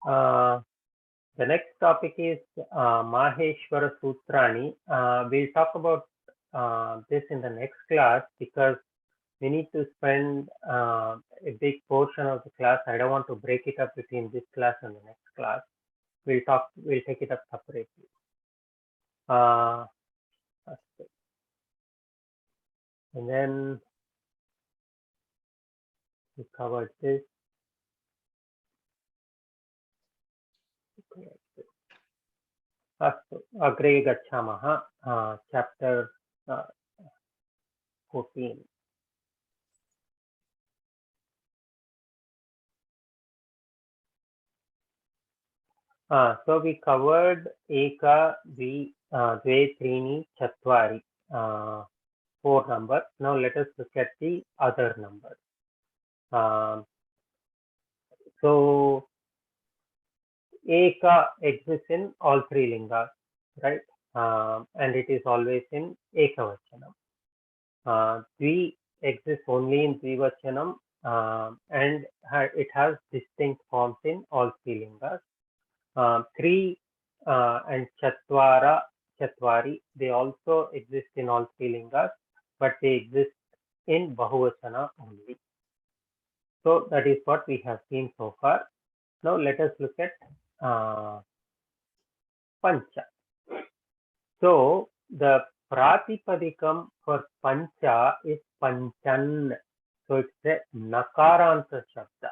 The next topic is Maheshwara Sutrani. We'll talk about this in the next class because we need to spend a big portion of the class. I don't want to break it up between this class and the next class. We'll take it up separately. And then we covered this. अस्तु अग्रे गच्छामः chapter 14. So we covered eka, dve, trini, chatvari, 4 numbers. Now let us look at the other numbers. So eka exists in all 3 lingas, right? And it is always in ekavachanam. Dvi exists only in dvivachanam, and it has distinct forms in all 3 lingas. 3 and chatvari, they also exist in all 3 lingas, but they exist in bahuvachana only. So that is what we have seen so far. Now let us look at pancha. So the pratipadikam for pancha is panchan. So it's a nakaranta shabda.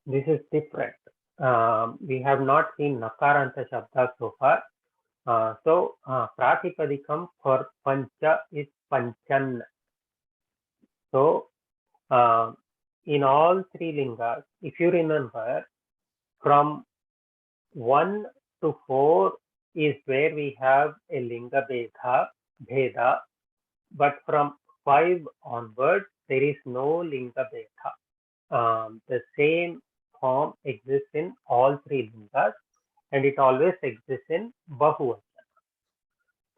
This is different. We have not seen nakaranta shabda so far. So pratipadikam for pancha is panchan. So in all 3 lingas, if you remember, from 1 to 4 is where we have a linga bheda, but from 5 onwards there is no linga bheda. The same form exists in all 3 lingas, and it always exists in bahuvachana.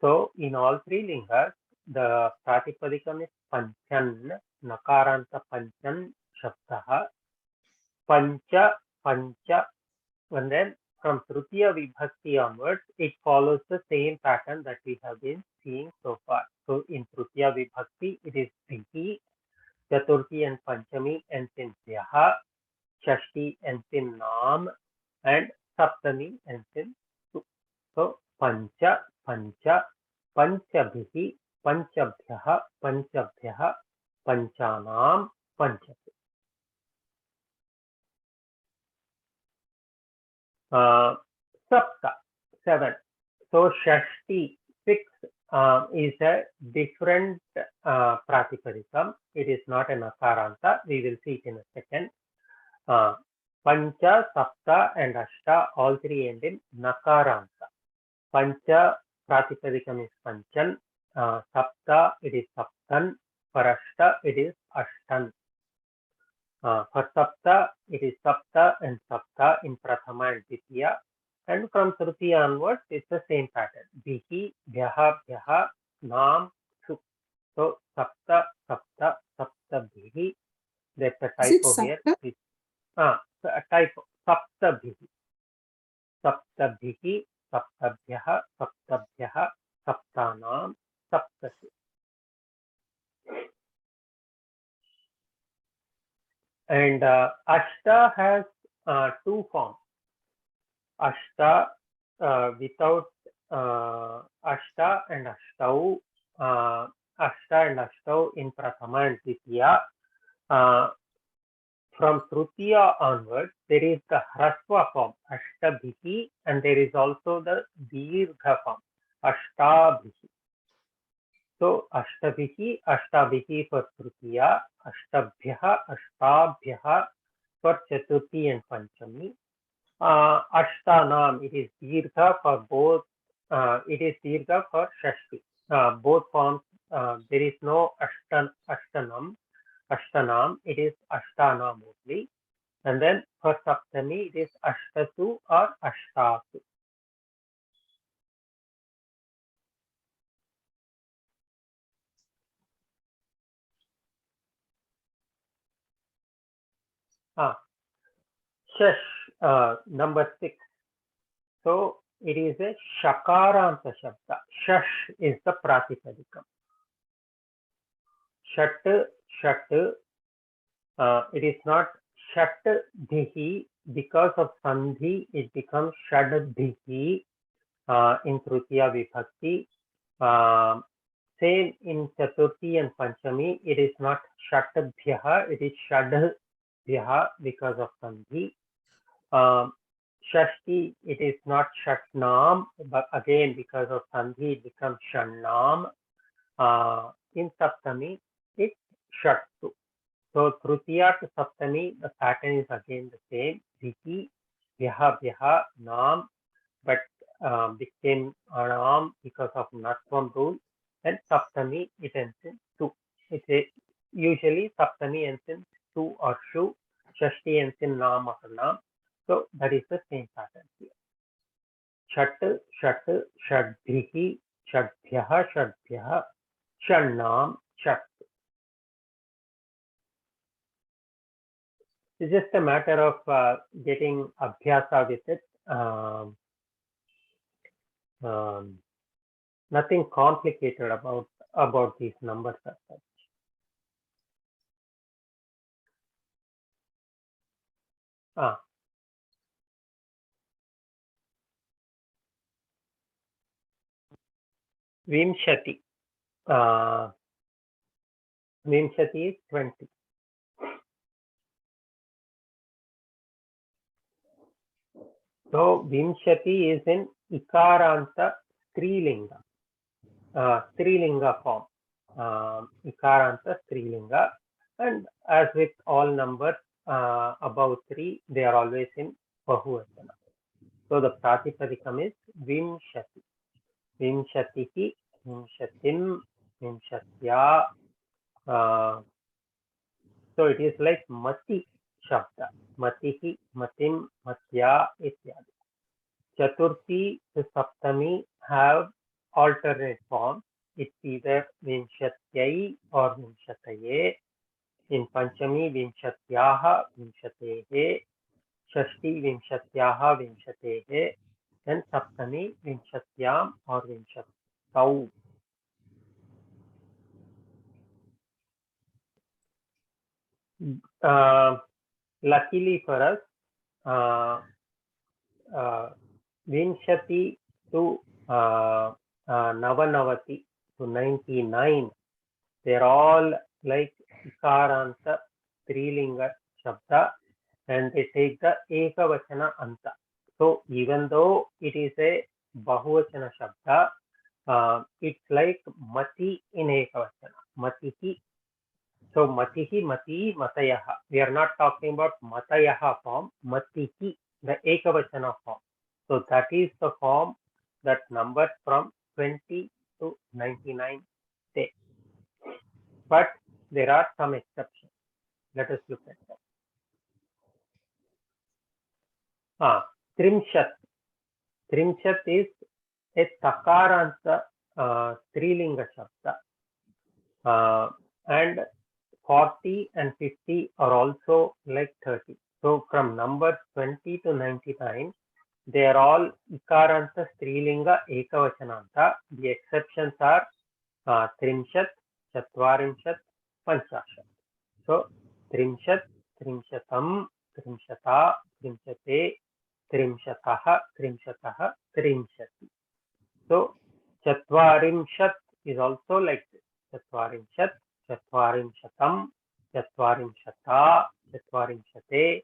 So in all 3 lingas, the pratipadikam is panchan, nakaranta panchan shabdaha, pancha, and then from Tritiya Vibhakti onwards, it follows the same pattern that we have been seeing so far. So in Tritiya Vibhakti, it is Dihi, Chaturthi and Panchami ends in Vyaha, Shashti ends in Nam, and Saptami ends in Tu. So Pancha, Panchabhihi, Panchabhyaha, Panchanam, Panchati. Sapta, 7. So Shashti, 6 is a different pratipadikam. It is not a nakaranta. We will see it in a second. Pancha, Sapta and Ashta, all 3 end in nakaranta. Pancha pratipadikam is panchan. Sapta, it is saptan. For Ashta, it is ashtan. For Sapta, it is Sapta and Sapta in Prathama and Ditya. And from Tritiya onwards, it's the same pattern. Bihi, Bhyaha, Bhyaha, Nam, Su. So Sapta, Sapta, Sapta, Bihi. There's a typo here. A typo. Sapta, Bihi. Sapta, Bihi, Sapta, Bhyaha, Sapta, Bhyaha, Saptanam, Saptasi. And Ashta has 2 forms. Ashta without Ashta and Ashtau. Ashta and Ashtau in Prathama and Ditya. From Tritiya onwards, there is the Hrasva form, Ashtabhihi, and there is also the Dirgha form, Ashtabhihi. So Ashtabhihi for Tritiya, Ashtabhyaha, Ashtabhyaha for Chaturthi and Panchami. Ashtanam, it is Dirgha for both, it is Dirgha for Shashti. Both forms, there is no Ashtanam, it is Ashtanam only. And then for Saptami, it is Ashtatu or Ashtatu. Shash, number 6. So it is a shakaranta shabda. Shash is the pratipadikam. Shat, shat. It is not shat dhihi. Because of sandhi, it becomes shad dhihi in Tritiya Vibhakti. Same in Chaturthi and Panchami, it is not Shatabhyaha, it is Shadbhyaha because of Sandhi. Shashti, it is not Shatnam, but again because of Sandhi, it becomes Shannam. In Saptami, it's Shattu. So Tritiya to Saptami, the pattern is again the same. Dhiti, Bhyaha, Bhyaha, Nam, but became Anam because of Natvam rule. And Saptami, it ends in Tu. It's usually Saptami ends in Tu or Shu. Shashti ends in Nam or Nam. So that is the same pattern here. Shat, Shat, Shadbhihi, Shadbhyaha, Shadbhyaha, Shannam, Shat. It's just a matter of getting abhyasa with it. Nothing complicated about these numbers as such. Vimshati. Vimshati is 20. So Vimshati is in Ikaranta Strilinga. Strilinga form. Ikaranta Strilinga. And as with all numbers above 3, they are always in Bahuvachana. So the Pratipadikam is Vimshati. Vimshatihi, Vimshatim, Vimshatya. So it is like Mati Shabda. Matihi, Matim, Matya, ityadi. Chaturthi to Saptami have alternate forms. It's either Vimshatyai or Vimshataye. In Panchami, Vimshatyaha, Vimshatehe. Shashti, Vimshatyaha, Vimshatehe. And Saptami, Vimshatyam or Vimshatau. Luckily for us, Vimshati to Navanavati to 99, they're all like Ikaranta Strilinga Shabda, and they take the Ekavachana Anta. So even though it is a Bahuvachana Shabda, it's like Mati in Ekavachana. Matihi. So Matihi, Mati, Matayaha. We are not talking about Matayaha form, Matihi, the Ekavachana form. So that is the form that numbers from 20 to 99 day. But there are some exceptions. Let us look at them. Trimshat. Trimshat is a Takaranta Strilinga Shabda. And 40 and 50 are also like 30. So from numbers 20 to 99, they are all Ikaranta Strilinga Ekavachananta. The exceptions are Trimshat, Chatvarimshat, Panchashat. So Trimshat, Trimshatam, Trimshata, Trimshate, Trimshataha, Trimshataha, Trimshati. So Chatvarimshat is also like this. Chatvarimshat, Chatvarimshatam, Chatvarimshata, Chatvarimshate,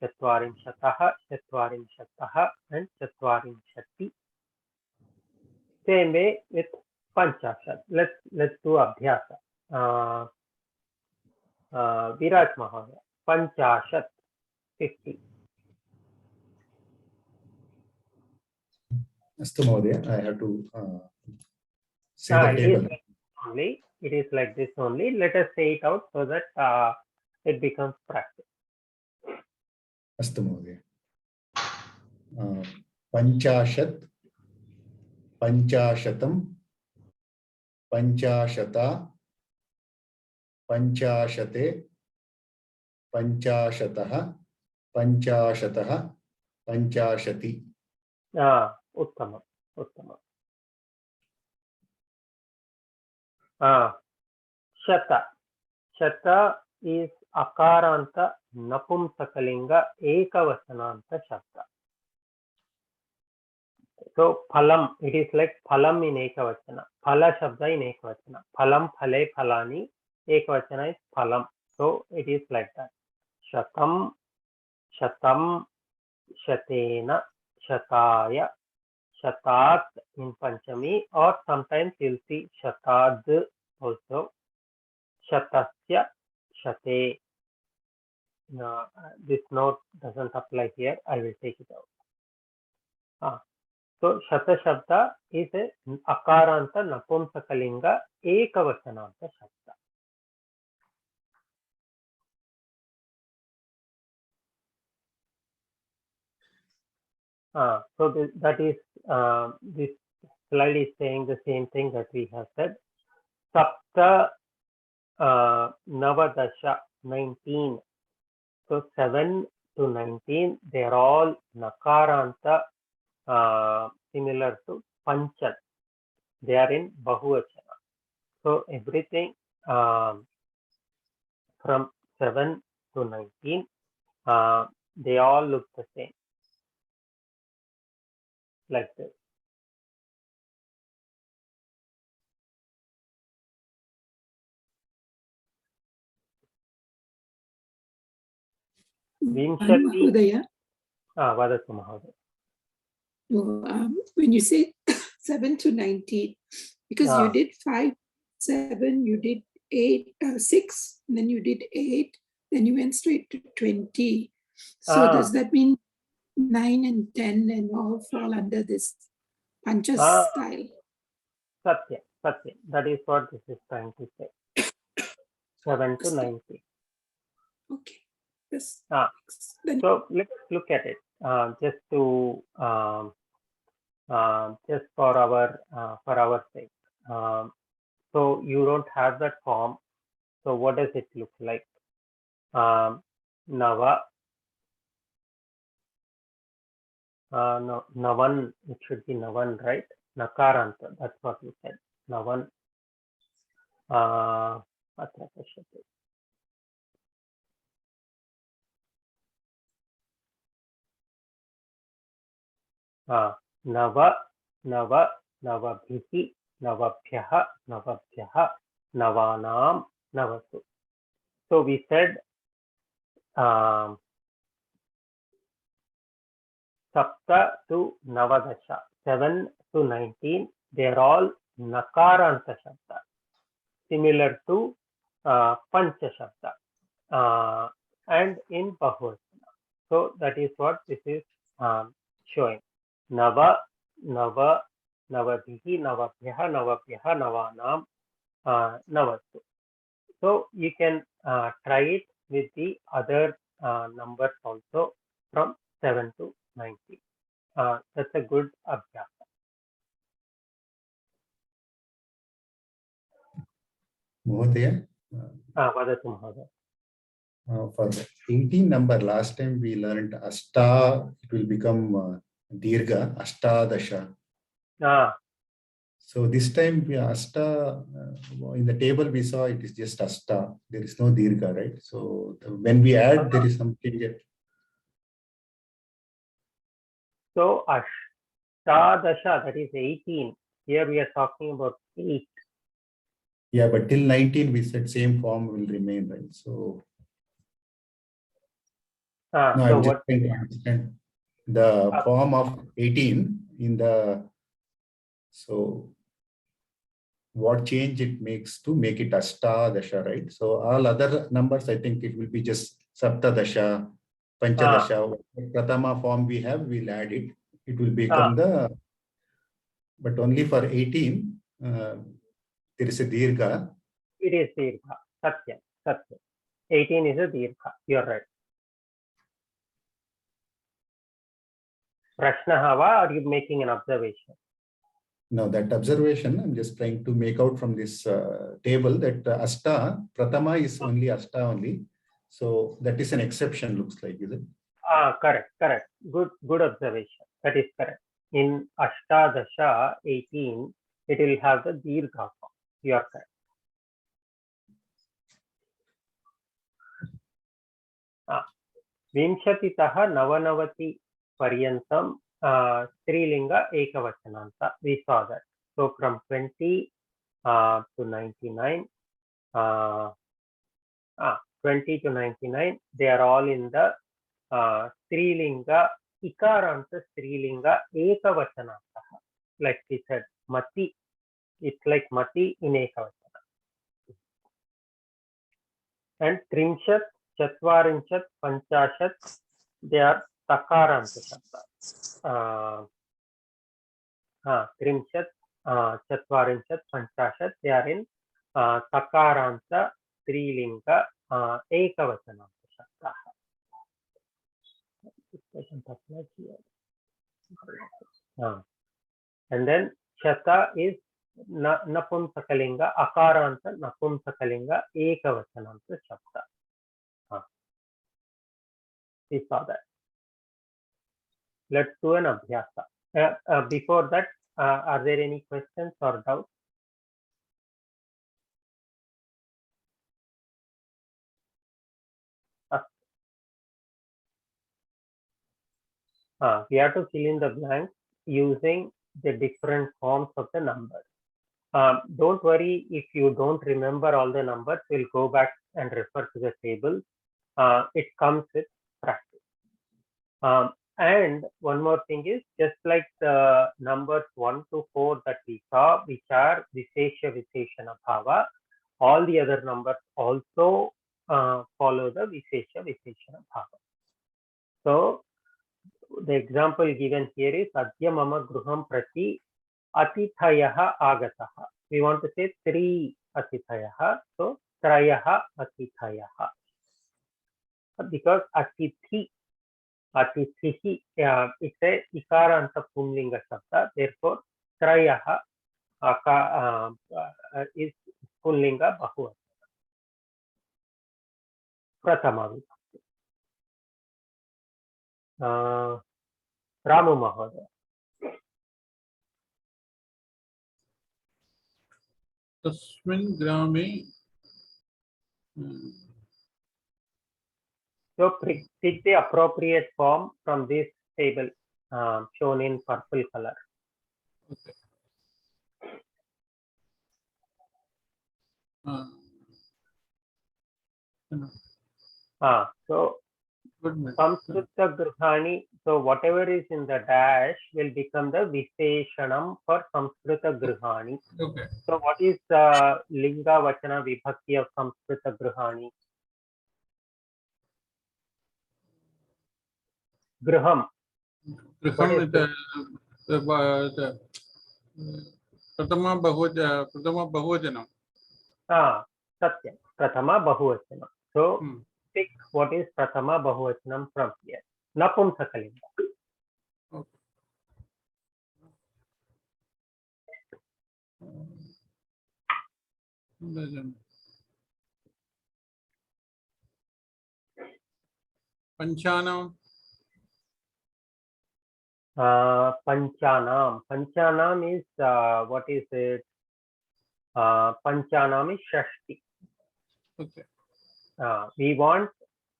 Chatvarimshataha, Chatvarimshataha, and Chatvarimshati. Same way with Panchashat. Let's do Abhyasa. Viraj Mahoday. Panchashat, 50. Astu Mahoday, I have to say the table. It is like this only. Let us say it out so that it becomes practice. Astu Mahoday. Panchashat, Panchashatam, Panchashata, Panchashate, Panchashataha, Panchashatah, Panchashati. Uttama, Uttama. Shata. Shata is akaranta napumsakalinga ekavasananta shabda. So phalam, it is like phalam in ekavachana. Phala shabda in ekavachana. Phalam, phale, phalani. Ekavachana is phalam. So it is like that. Shatam, shatam, shatena, shataya, shatat in Panchami, or sometimes you'll see shatad also. Shatasya, shate. No, this note doesn't apply here. I will take it out. So Shata Shabda is a akaranta napumsakalinga ekavasananta Shabda. So that is this slide is saying the same thing that we have said. Sapta Navadasha 19. So 7 to 19, they are all nakaranta, similar to Panchan. They are in Bahuvachana. So everything from 7 to 19, they all look the same. Like this. Mahodaya. Vadatu Mahodaya. When you say 7 to 19, because you did 5, 7, you did 8, 6, then you did 8, then you went straight to 20. So does that mean 9 and 10 and all fall under this Pancha style? Satya. That is what this is trying to say. 7 to 19. Okay. Yes. So let's look at it just to just for our sake. So you don't have that form. So what does it look like? Nava. No, Navan. It should be Navan, right? Nakaranta. That's what you said. Navan. Nava, Navabhihi, Navabhyaha, Navanam, Navatu. So we said Sapta to Navadasha, 7 to 19, they are all Nakaranta Shabda, similar to Pancha Shabda, and in Bahuvachana. So that is what this is showing. Nava, Navabhihi, Navabhyaha, Navanam, Navatu. So you can try it with the other numbers also from 7 to 19. That's a good abhyasa. Mahodaya. Vadatu Mahodaya. For the 18 number, last time we learned Ashta, it will become Dirgha, Ashtadasha. So this time we Ashta, in the table we saw it is just Ashta. There is no Dirgha, right? So when we add, there is something. So Ashtadasha, that is 18. Here we are talking about 8. Yeah, but till 19 we said same form will remain, right? So no, so I'm just what trying to understand the form of 18 in the, so what change it makes to make it Ashtadasha, right? So all other numbers, I think it will be just Saptadasha, Panchadasha, Pratama form we have, we'll add it. It will become the, but only for 18, there is a Dirgha. It is Dirgha. Satya. 18 is a Dirgha. You're right. Prashnaha, or are you making an observation? No, that observation, I'm just trying to make out from this table that Ashta, Pratama is only Ashta only. So that is an exception, looks like, is it? Correct. Good observation. That is correct. In Ashtadasha 18, it will have the Dirgha form. You are correct. विंशतितः नवनवति पर्यन्तं स्त्रीलिंग एकवचनान्त. We saw that. So from 20 to 99, 20 to 99, they are all in the Strilinga, Ikaranta Strilinga Ekavachananta. Like we said, Mati, it's like Mati in Ekavachana. And Trimshat, Chatvarinchat, Panchashat, they are Takaranta Shabda. Trimshat, Chatvarinchat, Panchashat, they are in Takaranta Strilinga Ekavachananta Shabda. And then Chata is Napumsakalinga, Akaranta Napumsakalinga Ekavachananta Shabda. We saw that. Let's do an abhyasa. Before that, are there any questions or doubts? We have to fill in the blanks using the different forms of the numbers. Don't worry if you don't remember all the numbers. We'll go back and refer to the table. It comes with practice. And one more thing is, just like the numbers 1 to 4 that we saw, which are Vishesha Visheshana Bhava, all the other numbers also follow the Vishesha Visheshana Bhava. So the example given here is Adya Mama Gruham Prati Atithayaha Agataha. We want to say 3 Atithayaha, so Trayaha Atithayaha. Because Atithi, Atithihi, it's a Ikaranta Pumlinga Sabda, therefore Trayaha is Pumlinga Bahuvachana. Pratama Vibhakti. Ramu Mahoday. Tasmin grame. So pick the appropriate form from this table shown in purple color. Okay. So Samskrita Gruhani, so whatever is in the dash will become the Visheshanam for Samskrita Gruhani. Okay. So what is Linga Vachana Vibhakti of Samskrita Gruhani? Gruham. Gruham is the Pratama Bahuvajanam. Satya. Pratama Bahuvachanam. So pick what is Pratama Bahuvachanam from here. Napumsakalinga. Okay. Panchanam. Panchanam. Panchanam is what is it? Panchanam is Shashti. Okay. We want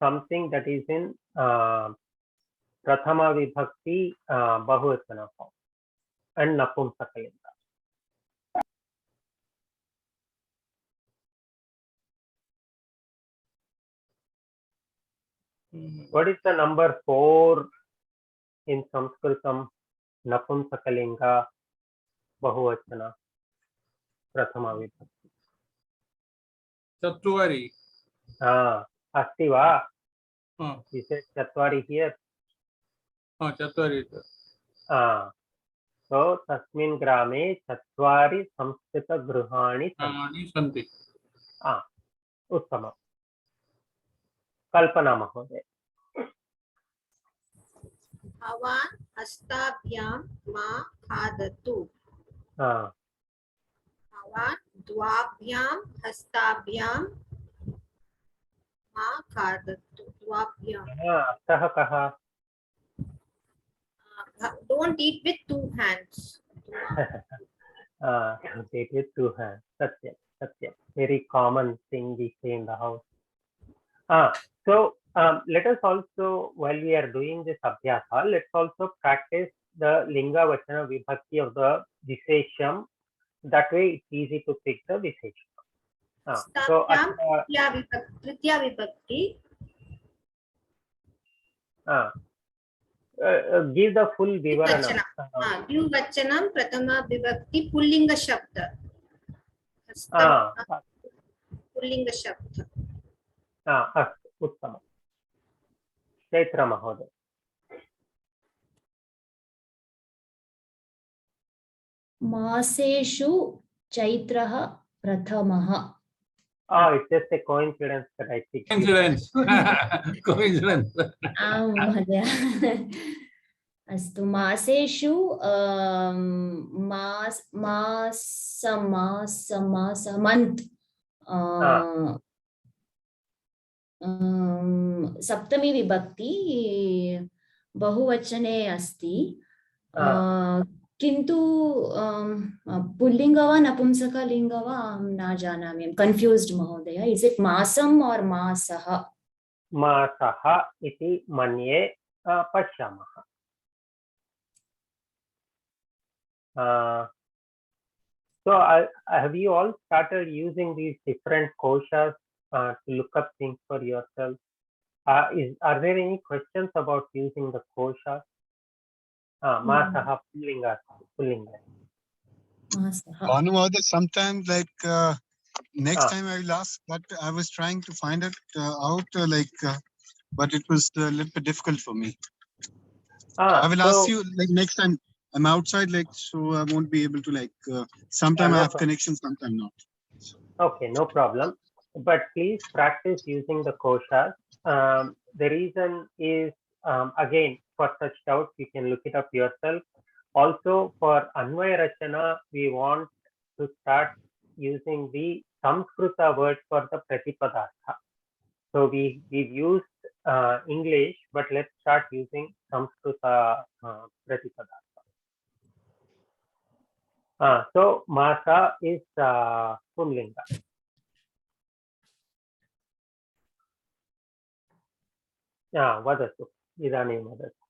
something that is in Prathama Vibhakti Bahuvachana form and Napumsakalinga. What is the number 4 in Sanskritam? Napumsakalinga Bahuvachana Prathama Vibhakti. Chatvari. Asti va? You said Chatvari here. Chatvari. So Tasmin Grame Chatvari Samskrita Gruhani Santi. Uttama. Kalpana Mahoday. Bhavan Hastabhyam Ma Khadatu. Bhavan Dvabhyam Hastabhyam Ma Khadatu. द्वाभ्याम्. अर्थः कः? Don't eat with two hands. It with two hands. Satyam, Satyam. Very common thing we say in the house. So let us also, while we are doing this abhyasa, let's also practice the linga vachana vibhakti of the vishesham. That way it's easy to pick the vishesham. So Tritya vibhakti. Give the full vivaranam. द्विवचनं प्रथमा विभक्ति pulling शब्द. Pulling शब्द. अस्तु, उत्तमम्. चैत्र महोदय. मासेषु चैत्रः प्रथमः. It's just a coincidence that I think. Coincidence. Coincidence. महोदय. अस्तु, मासेषु मन्त् सप्तमी विभक्ति बहुवचने अस्ति, किन्तु पुल्लिंग वा नपुंसकलिंग वा अहं न जानामि. कन्फ्यूज्ड महोदय. इज इट मासम और मासः? मासः इति मन्ये. पश्यामः. So have you all started using these different koshas to look up things for yourself? Are there any questions about using the koshas? Masaha pullinga. Sometimes next time I will ask, but I was trying to find it out but it was a little bit difficult for me. I will ask you next time. I'm outside, so I won't be able to sometime I have connection, sometime not. Okay, no problem. But please practice using the koshas. The reason is, again, for such doubts, you can look it up yourself. Also, for Vayerchana, we want to start using the Samskrita word for the Pratipadartha. So we've used English, but let's start using Samskrita Pratipadartha. So Masa is Pullinga. Vadatu. Idanim vadatu.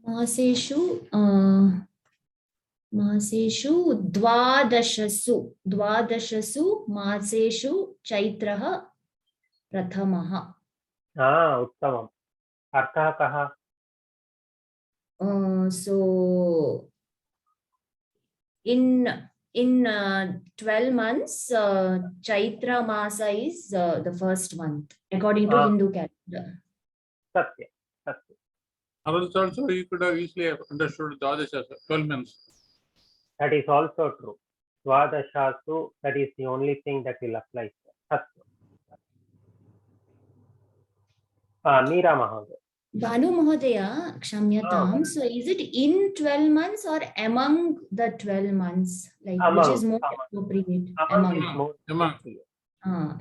मासेषु द्वादशसु मासेषु चैत्रः प्रथमः. उत्तमम्. अर्थः कः? So in 12 months, Chaitra Masa is the first month according to Hindu calendar. Satya. Also, you could have easily understood Dwadasha, 12 months. That is also true. Dwadashasu, that is the only thing that will apply. Satya. Meera Mahoday. Banu Mahodaya, Kshamyatam. So is it in 12 months or among the 12 months? Which is more appropriate?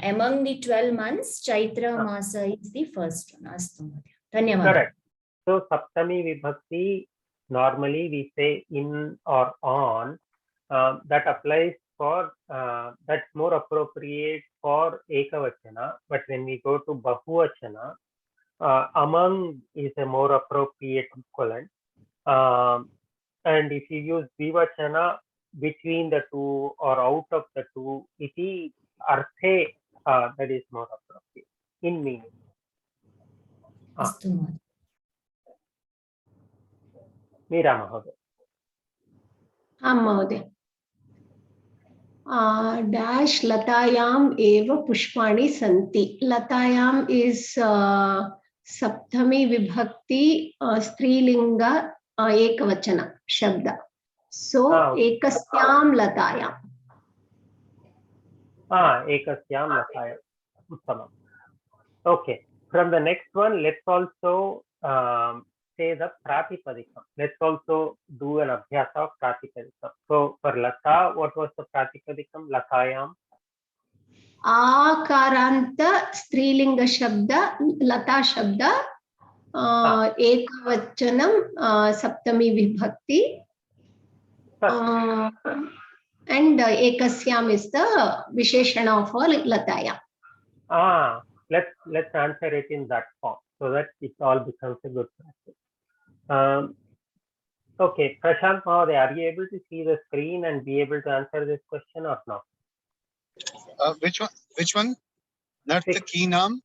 Among the 12 months, Chaitra Masa is the first one. Correct. So Saptami Vibhakti, normally we say in or on. That applies for, that's more appropriate for Ekavachana. But when we go to Bahuvachana, among is a more appropriate equivalent. And if you use Vivachana, between the two or out of the two, iti arthe, that is more appropriate in meaning. Meera Mahoday. Mahoday. Dash Latayam eva pushpani santi. Latayam is Saptami Vibhakti Strilinga Ekavachana Shabda. So Ekasyam Latayam. Ekasyam Latayam. Uttamam. Okay. From the next one, let's also say the Pratipadikam. Let's also do an abhyasa of Pratipadikam. So for Lata, what was the Pratipadikam? Latayam. आकारांत स्त्रीलिंग शब्द लता शब्द एकवचनम सप्तमी विभक्ति and ekasyam is the visheshana for lataya. Let's answer it in that form so that it all becomes a good practice. Okay, Prashant Mahoday, are you able to see the screen and be able to answer this question or not? Which one? Which one? Nartakinam.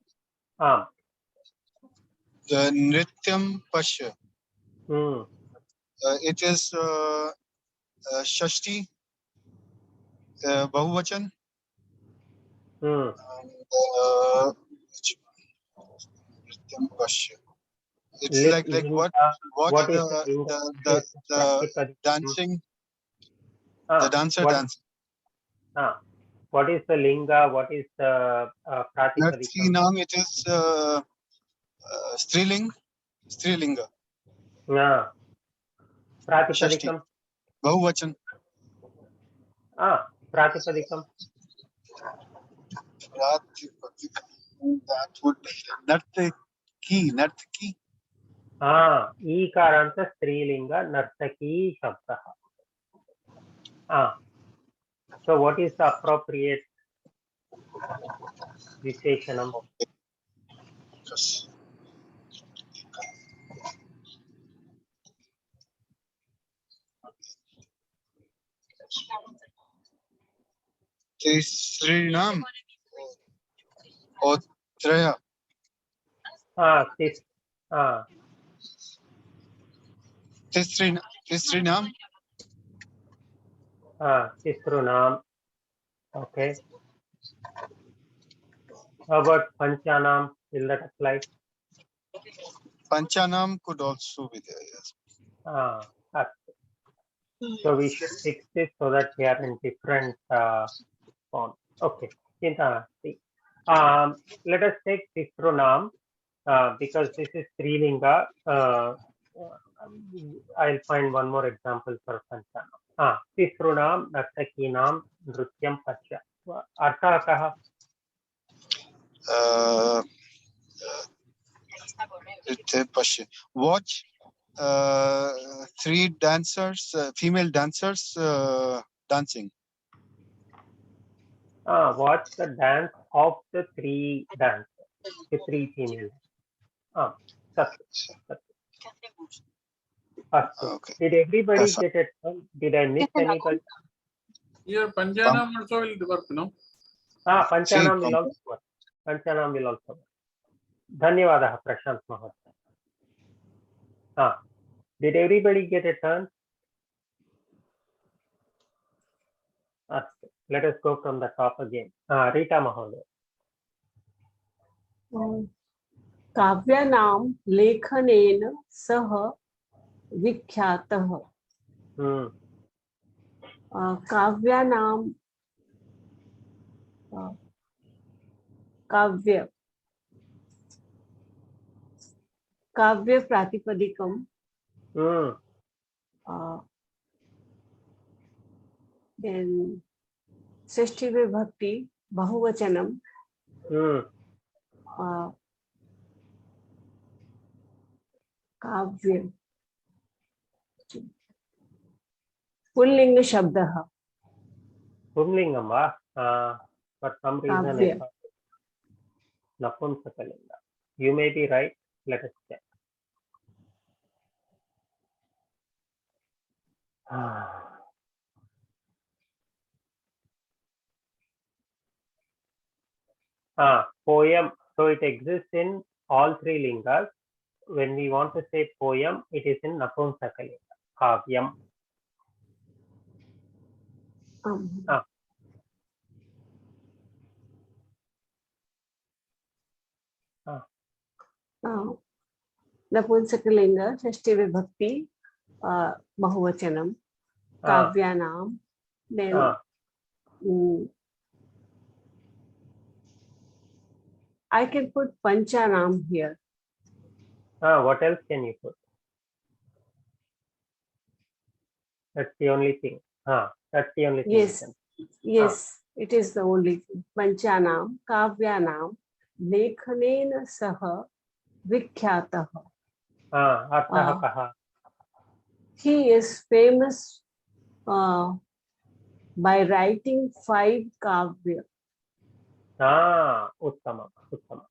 The Nrityam Pasha. It is Shashti, Bahuvachan. Nrityam Pasha. It's like what is the dancing, the dancer dancing. What is the linga? What is the pratipadikam? Nartakinam, it is Strilinga. Pratipadikam. Bahuvachan. Pratipadikam. That would be Nartaki. Ikaranta Strilinga Nartaki Shabdaha. So what is the appropriate Visheshanam? Tisrinam or Treya. Tisrinam. Tisrunam. Okay. How about Panchanam? Will that apply? Panchanam could also be there, yes. So we should fix this so that we are in different form. Okay. Let us take Tisrunam because this is Strilinga. I'll find one more example for Panchanam. Tisrunam Nartakinam Nrutyam Pasya. Artha kaha? Watch three dancers, female dancers dancing. Watch the dance of the three dancers, the three females. Okay. Did everybody get it? Did I miss anybody? Here Panchanam also will work, no? Panchanam will also work. Panchanam will also work. Dhanyavadaha, Prashant Mahoday. Did everybody get a turn? Let us go from the top again. Rita Mahoday. काव्यानां लेखनेन सह विख्यातः. काव्यानां काव्य प्रातिपदिकम then षष्ठी विभक्ति बहुवचनम काव्य pulling शब्दः. पुल्लिंगम वा? For some reason I thought Napumsakalinga. You may be right. Let us check. Poem. So it exists in all three lingas. When we want to say poem, it is in Napumsakalinga. Kavyam. नपुंसकलिंग षष्ठी विभक्ति बहुवचनम काव्यानाम. Then I can put Panchanam here. What else can you put? That's the only thing. That's the only thing. Yes. Yes. It is the only thing. Panchanam, Kavyanam, Lekhanena Saha, Vikhyatah. अर्थः कः? He is famous by writing 5 kavya. Uttamam, uttamam.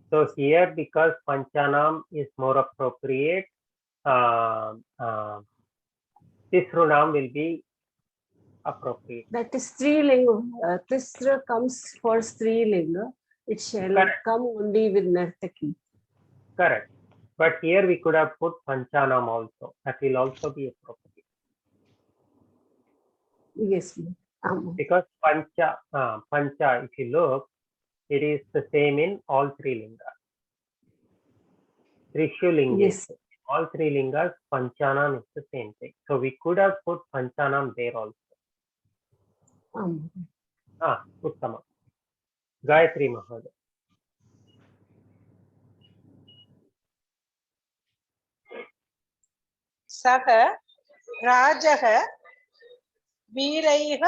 So here, because Panchanam is more appropriate, Tisrunam will be appropriate. That is Strilinga. Tisra comes for Strilinga. It shall come only with Nartaki. Correct. But here we could have put Panchanam also. That will also be appropriate. Yes. Because Pancha, if you look, it is the same in all 3 lingas. Trishu lingas. Yes. All 3 lingas, Panchanam is the same thing. So we could have put Panchanam there also. Uttama. Gayatri Mahoday. सः राजः वीरैः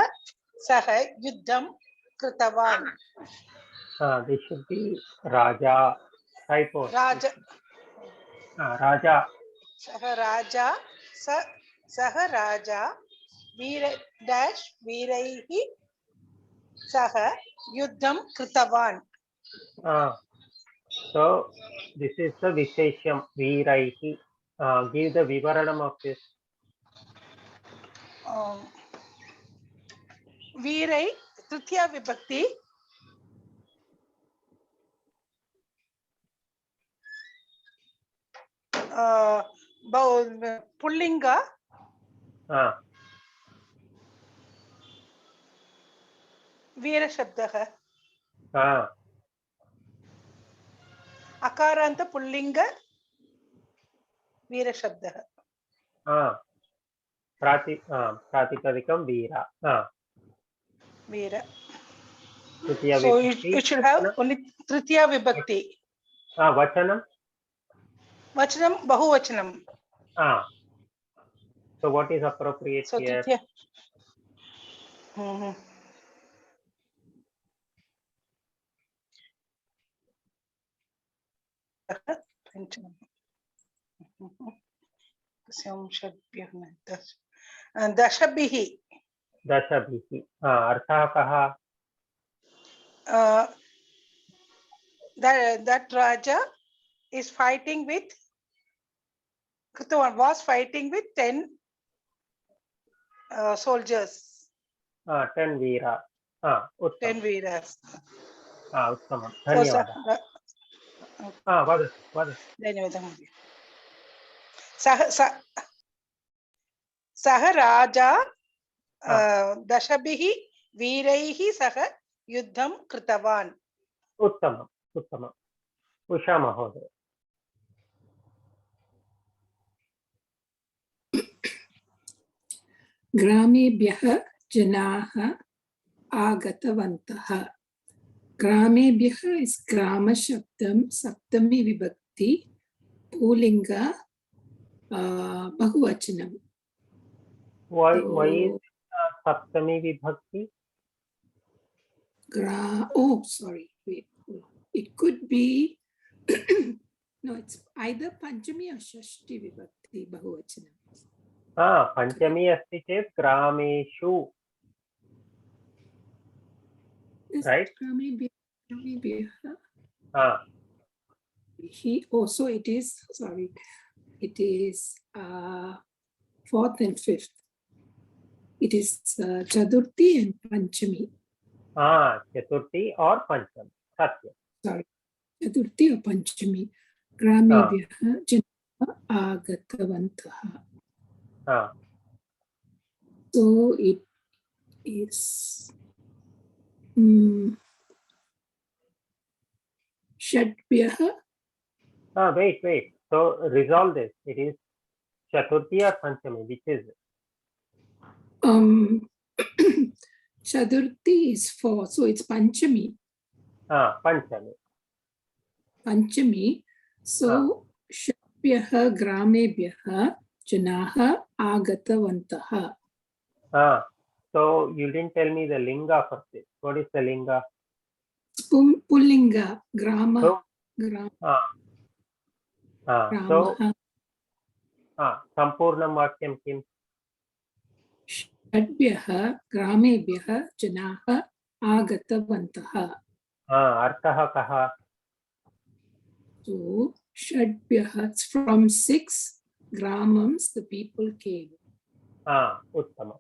सह युद्धं कृतवान्. This should be Raja type of. Raja. Raja. सः राजा वीरैः सह युद्धं कृतवान्. So this is the Vishesham Veeraihi. Give the Vivaranam of this. Veerai, Tritiya Vibhakti. Pullinga. Veera Shabdaha. Akaranta Pullinga. Veera Shabdaha. Pratipadikam Veera. Veera. Tritiya So Vibhakti. it should have only Tritiya Vibhakti. Vachanam. Vachanam, Bahuvachanam. So what is appropriate so here? Tritiya. Dashabhihi. Dashabhihi. Artha kaha? That Raja is fighting with Kritavan was fighting with 10 soldiers. 10 Veera. 10 Veeras. Uttamam. Dhanyawada. Vada. Dhanyawada. Sah Raja Dashabhihi Veeraihi Saha Yuddham Kritavan. Uttamam. Usha Mahoday. ग्रामेभ्यः जनाः आगतवन्तः. ग्रामेभ्यः is ग्राम शब्दं सप्तमी विभक्ति pulling बहुवचनम. Why is saptami vibhakti? Oh, sorry. Wait. It could be no, it's either panchami or shashti vibhakti bahuvachanam. Panchami asti chet grameshu. Right? He also it is sorry. It is 4th and 5th. It is Chaturthi and Panchami. Chaturthi or Panchami. Satya. Sorry. Chaturthi or Panchami. Gramebhyah janaah agatavantah. So it is Shadbhyah. Wait. So resolve this. It is Chaturthi or Panchami. Which is it? Chaturthi is 4, so it's Panchami. Panchami. So Shadbhyah Gramebhyah janaah agatavantah. So you didn't tell me the linga for this. What is the linga? Pullinga, grama. So, Grama. so Sampurnam Vakyam Kim? षड्भ्यः ग्रामेभ्यः जनाः आगतवन्तः. Arthaha kaha? So षड्भ्यः, from 6 gramams the people came. Uttama.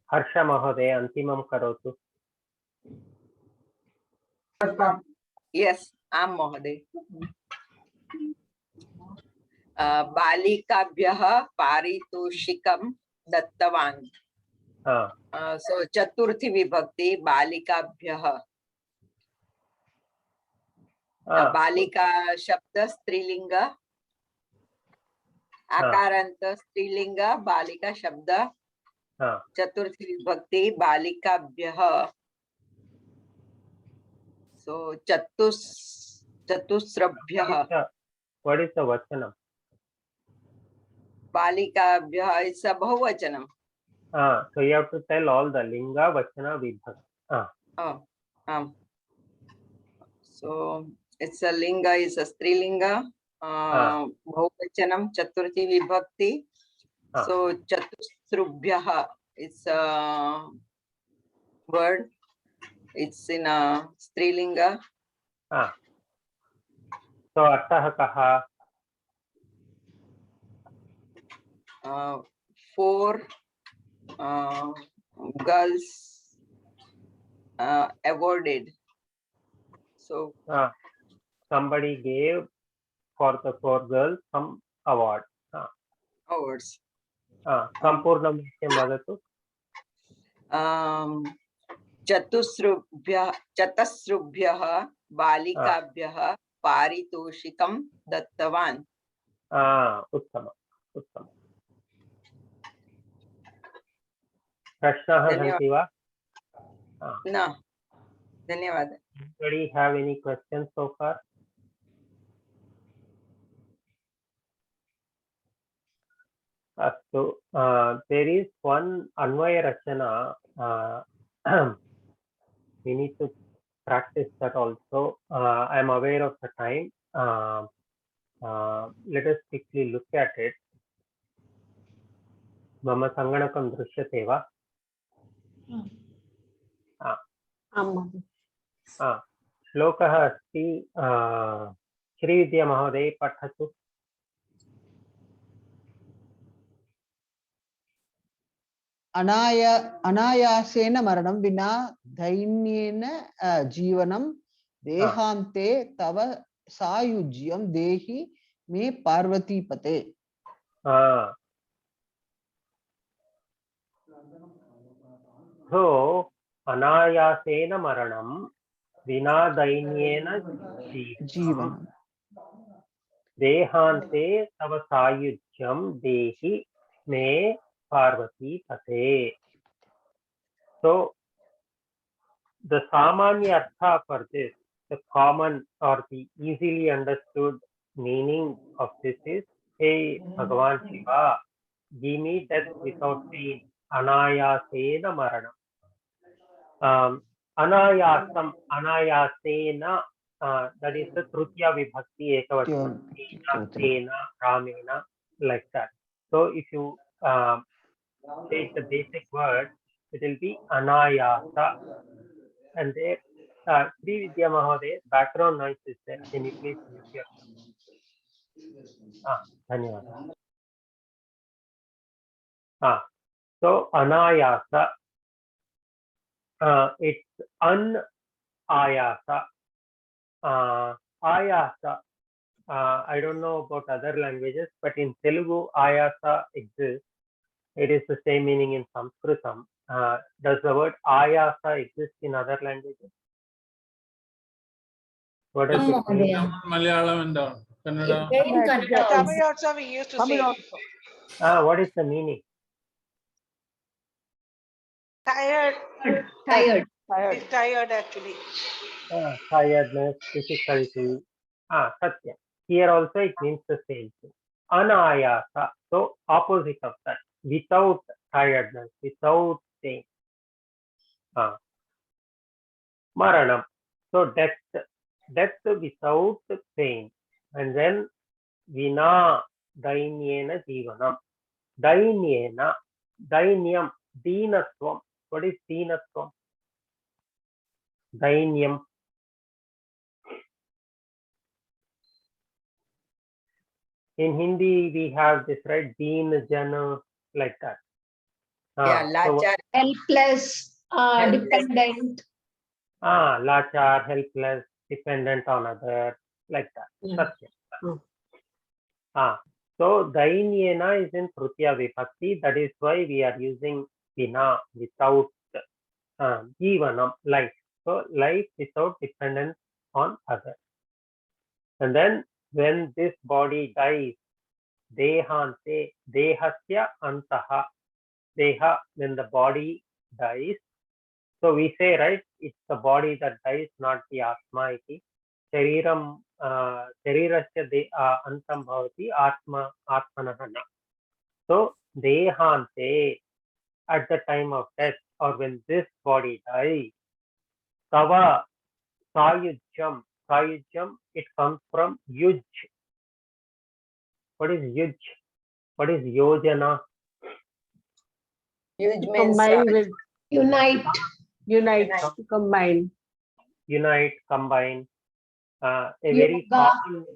Harsha Mahoday, Antimam Karotu. Yes, I'm Mohoday. बालिकाभ्यः पारितोषिकं दत्तवान्. So चतुर्थी विभक्ति बालिकाभ्यः. बालिका शब्द स्त्रीलिंग, आकारांत स्त्रीलिंग बालिका शब्द, चतुर्थी विभक्ति बालिकाभ्यः. So चतुस्रभ्यः. What is the vachanam? बालिकाभ्यः is a bahuvachanam. So you have to tell all the linga, vachana, vibhakti. So it's a linga is a strilinga, bahuvachanam, chaturthi vibhakti. So chatusrubhyah it's a word. It's in a strilinga. So arthaha kaha? 4 girls awarded. So somebody gave for the 4 girls some award. Awards. Sampurnam Vakyam vadatu. चतस्रुभ्यः बालिकाभ्यः पारितोषिकं दत्तवान्. उत्तम उत्तम. प्रश्नाः सन्ति वा? न, धन्यवादः. Anybody have any questions so far? Astu, there is one Vayerchana. We need to practice that also. I am aware of the time. Let us quickly look at it. Mama Sanganakam Drishyate va? श्लोकः अस्ति. श्रीविद्या महोदय पठतु. अनायासेन मरणं विना दैन्येन जीवनं देहान्ते तव सायुज्यं देहि मे पार्वतीपते. So अनायासेन मरणं विना दैन्येन जीवनं देहान्ते तव सायुज्यं देहि मे Parvatipate. So the Samanya Artha for this, the common or the easily understood meaning of this is, hey Bhagavan Shiva, give me death without pain. Anayasena Maranam. Anayasam, Anayasena, that is the Trutya Vibhakti Ekavachana. Sena, Ramena, like that. So if you take the basic word, it will be Anayasa. And there, Sri Vidya Mahoday, background noise is there. Can you please mute yourself? Dhanyawad. So Anayasa, it's Anayasa. Ayasa, I don't know about other languages, but in Telugu, Ayasa exists. It is the same meaning in Sanskritam. Does the word Ayasa exist in other languages? What does it mean? Malayalam and Kannada. Tamil also we used to say. What is the meaning? Tired. Tired. Tired actually. Tiredness, difficulty. Satya. Here also it means the same thing. Anayasa. So opposite of that. Without tiredness, without pain. Maranam. So death without pain. And then Vina Dainyena Jivanam. Dainyena, Dainyam, Deenatvam. What is Deenatvam? Dainyam. In Hindi, we have this, right? Deen Jana, like that. Lachar. Helpless, dependent. Lachar, helpless, dependent on others, like that. So Dainyena is in Tritiya Vibhakti. That is why we are using Vina, without Jivanam, life. So life without dependence on others. And then when this body dies, Dehante, Dehasya Antaha. Deha, when the body dies. So we say, right, it's the body that dies, not the Atma iti. Shariram, Sharirasya antam bhavati, Atmanah na. So Dehante, at the time of death, or when this body dies, Tava Sayujam. Sayujam, it comes from Yuj. What is Yuj? What is Yojana? Yuj means Combine with Unite. Combine. Unite, combine. A very common.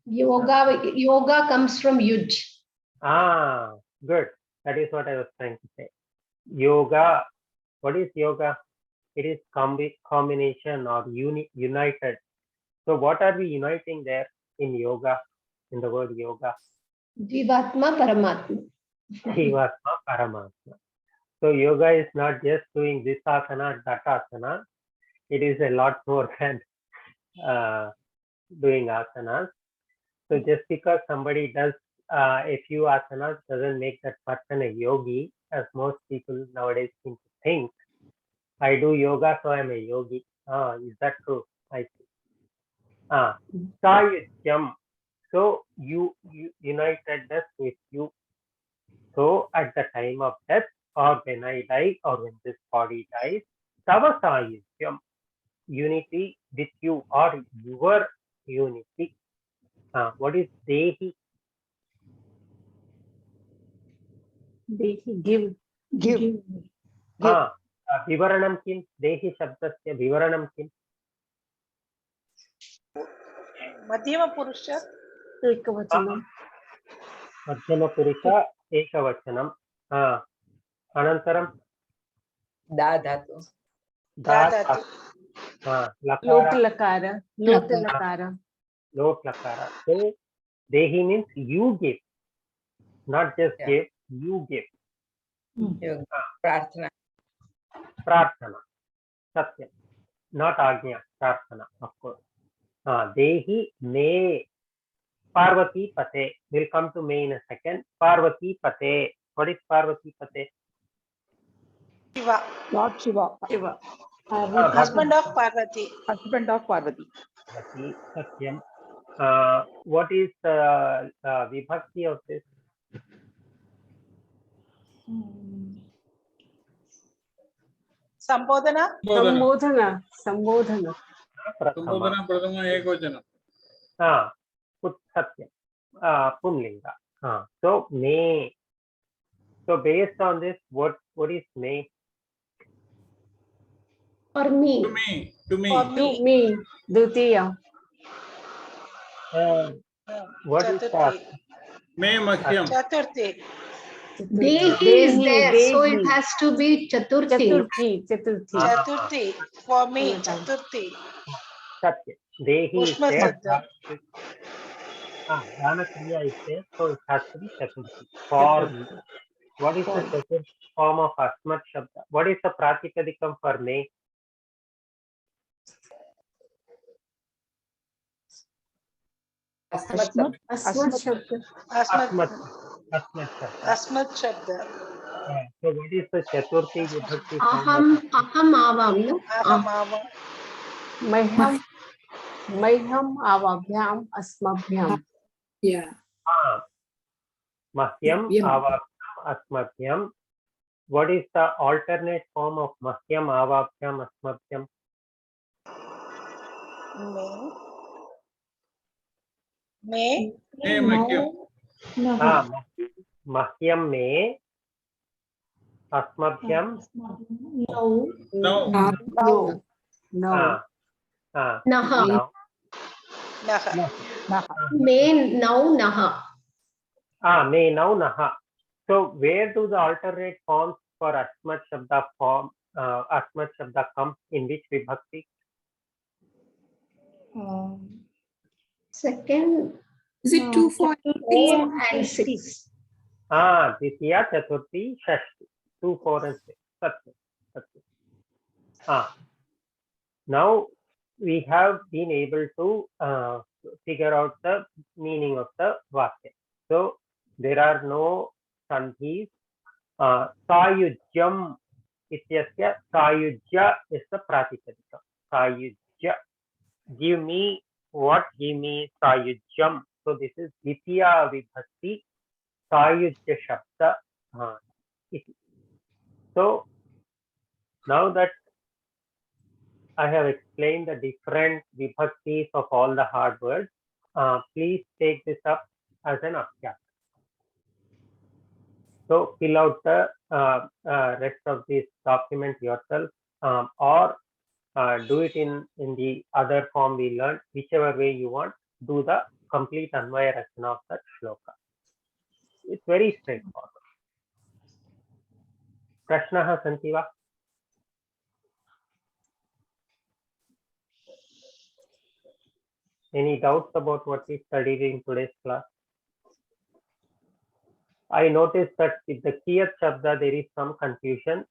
Yoga comes from Yuj. Good. That is what I was trying to say. Yoga. What is yoga? It is combination or united. So what are we uniting there in yoga? In the word yoga? Jivatma Paramatma. Jivatma Paramatma. So yoga is not just doing this asana, that asana. It is a lot more than doing asanas. So just because somebody does a few asanas doesn't make that person a yogi, as most people nowadays seem to think. I do yoga, so I'm a yogi. Is that true? I see. Sayutyam. So you unitedness with you. So at the time of death, or when I die, or when this body dies, Tava Sayutyam, unity with you, or your unity. What is Dehi? Dehi, give. Vivaranam kim? Dehi shabdasya vivaranam kim? Madhyama Purusha. Ekavachanam. Madhyama Purusha, Ekavachanam. Anantaram? Dadhatu. Dadhatu. Lot lakara. Lot lakara. So Dehi means you give, not just give, you give. Prarthana. Prarthana. Satyam. Not Agnya. Prarthana, of course. Dehi me Parvati Pate. We'll come to me in a second. Parvati Pate. What is Parvati Pate? Shiva. Lord Shiva. Husband of Parvati. Husband of Parvati. Satyam. What is the vibhakti of this? Sambodhana. Sambodhana. Sambodhana Prathama Ekvachanam. Satyam. Pumlinga. So me. So based on this, what is me? For me. To me. Dutiya. What is that? Me Mahyam. Chaturthi. Dehi is there, so it has to be Chaturthi. Chaturthi. For me, Chaturthi. Satya. Dehi is Ushma there. Sabda. Dana Kriya is there, so it has to be Chaturthi. For me. What is the second form of Asmat Shabda? What is the Pratipadikam for me? Asmat Shabda. Asmat Shabda. So what is the Chaturthi Vibhakti? Aham avam. Aham avam. Mahyam avabhyam asmabhyam. Yeah. Mahyam avabhyam asmabhyam. what is the alternate form of mahyam, avabhyam, asmabhyam? May. Mahyam me, asmabhyam. No. Naha. May now naha. May now naha. So where do the alternate forms for asmat shabda come? In which vibhakti? Second. Is it 2, 4, and 6? Ditiya, Chaturthi, Shashti. 2, 4, and 6. Satya. Now we have been able to figure out the meaning of the vakya. So there are no sandhis. Sayujyam ityasya sayujya is the pratipadika. Sayujya. Give me what? Give me sayujyam. So this is Ditiya vibhakti sayujya shabda. So now that I have explained the different vibhaktis of all the hard words, please take this up as an abhyas. So fill out the rest of this document yourself, or do it in the other form we learned. Whichever way you want, do the complete Anvaya Rachana of that shloka. It's very straightforward. Prashnaha santi va? Any doubts about what we studied in today's class? I noticed that with the Kiyat Shabda, there is some confusion.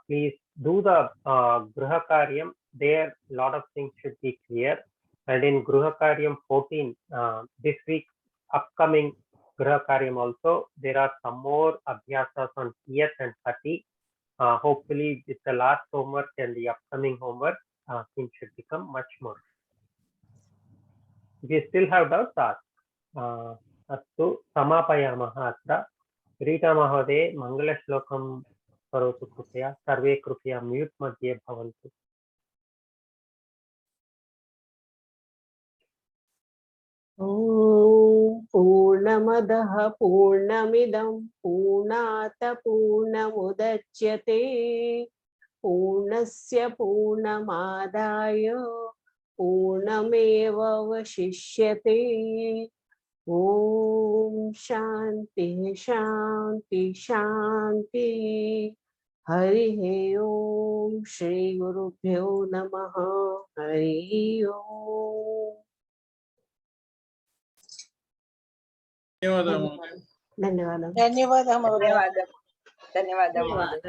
Please do the Gruha Karyam. There, a lot of things should be clear. And in Gruha Karyam 14, this week, upcoming Gruha Karyam also, there are some more Abhyasas on Kiyat and Pati. Hopefully, with the last homework and the upcoming homework, things should become much more. If you still have doubts, ask. Astu samapayamah atra. Rita Mahode Mangalashlokam Karotu Krupya Sarve Krupya Mute Madhye Bhavantu. Om Purnamadaha Purnamidam Purnata Purnamudachyate Purnasya Purnamadaya Purnameva Vashishyate. Om Shanti Shanti Shanti. Hari Om Shri Guru Bhyo Namaha. Hari Om. धन्यवादः धन्यवादः धन्यवादः महोदय. धन्यवादः महोदय.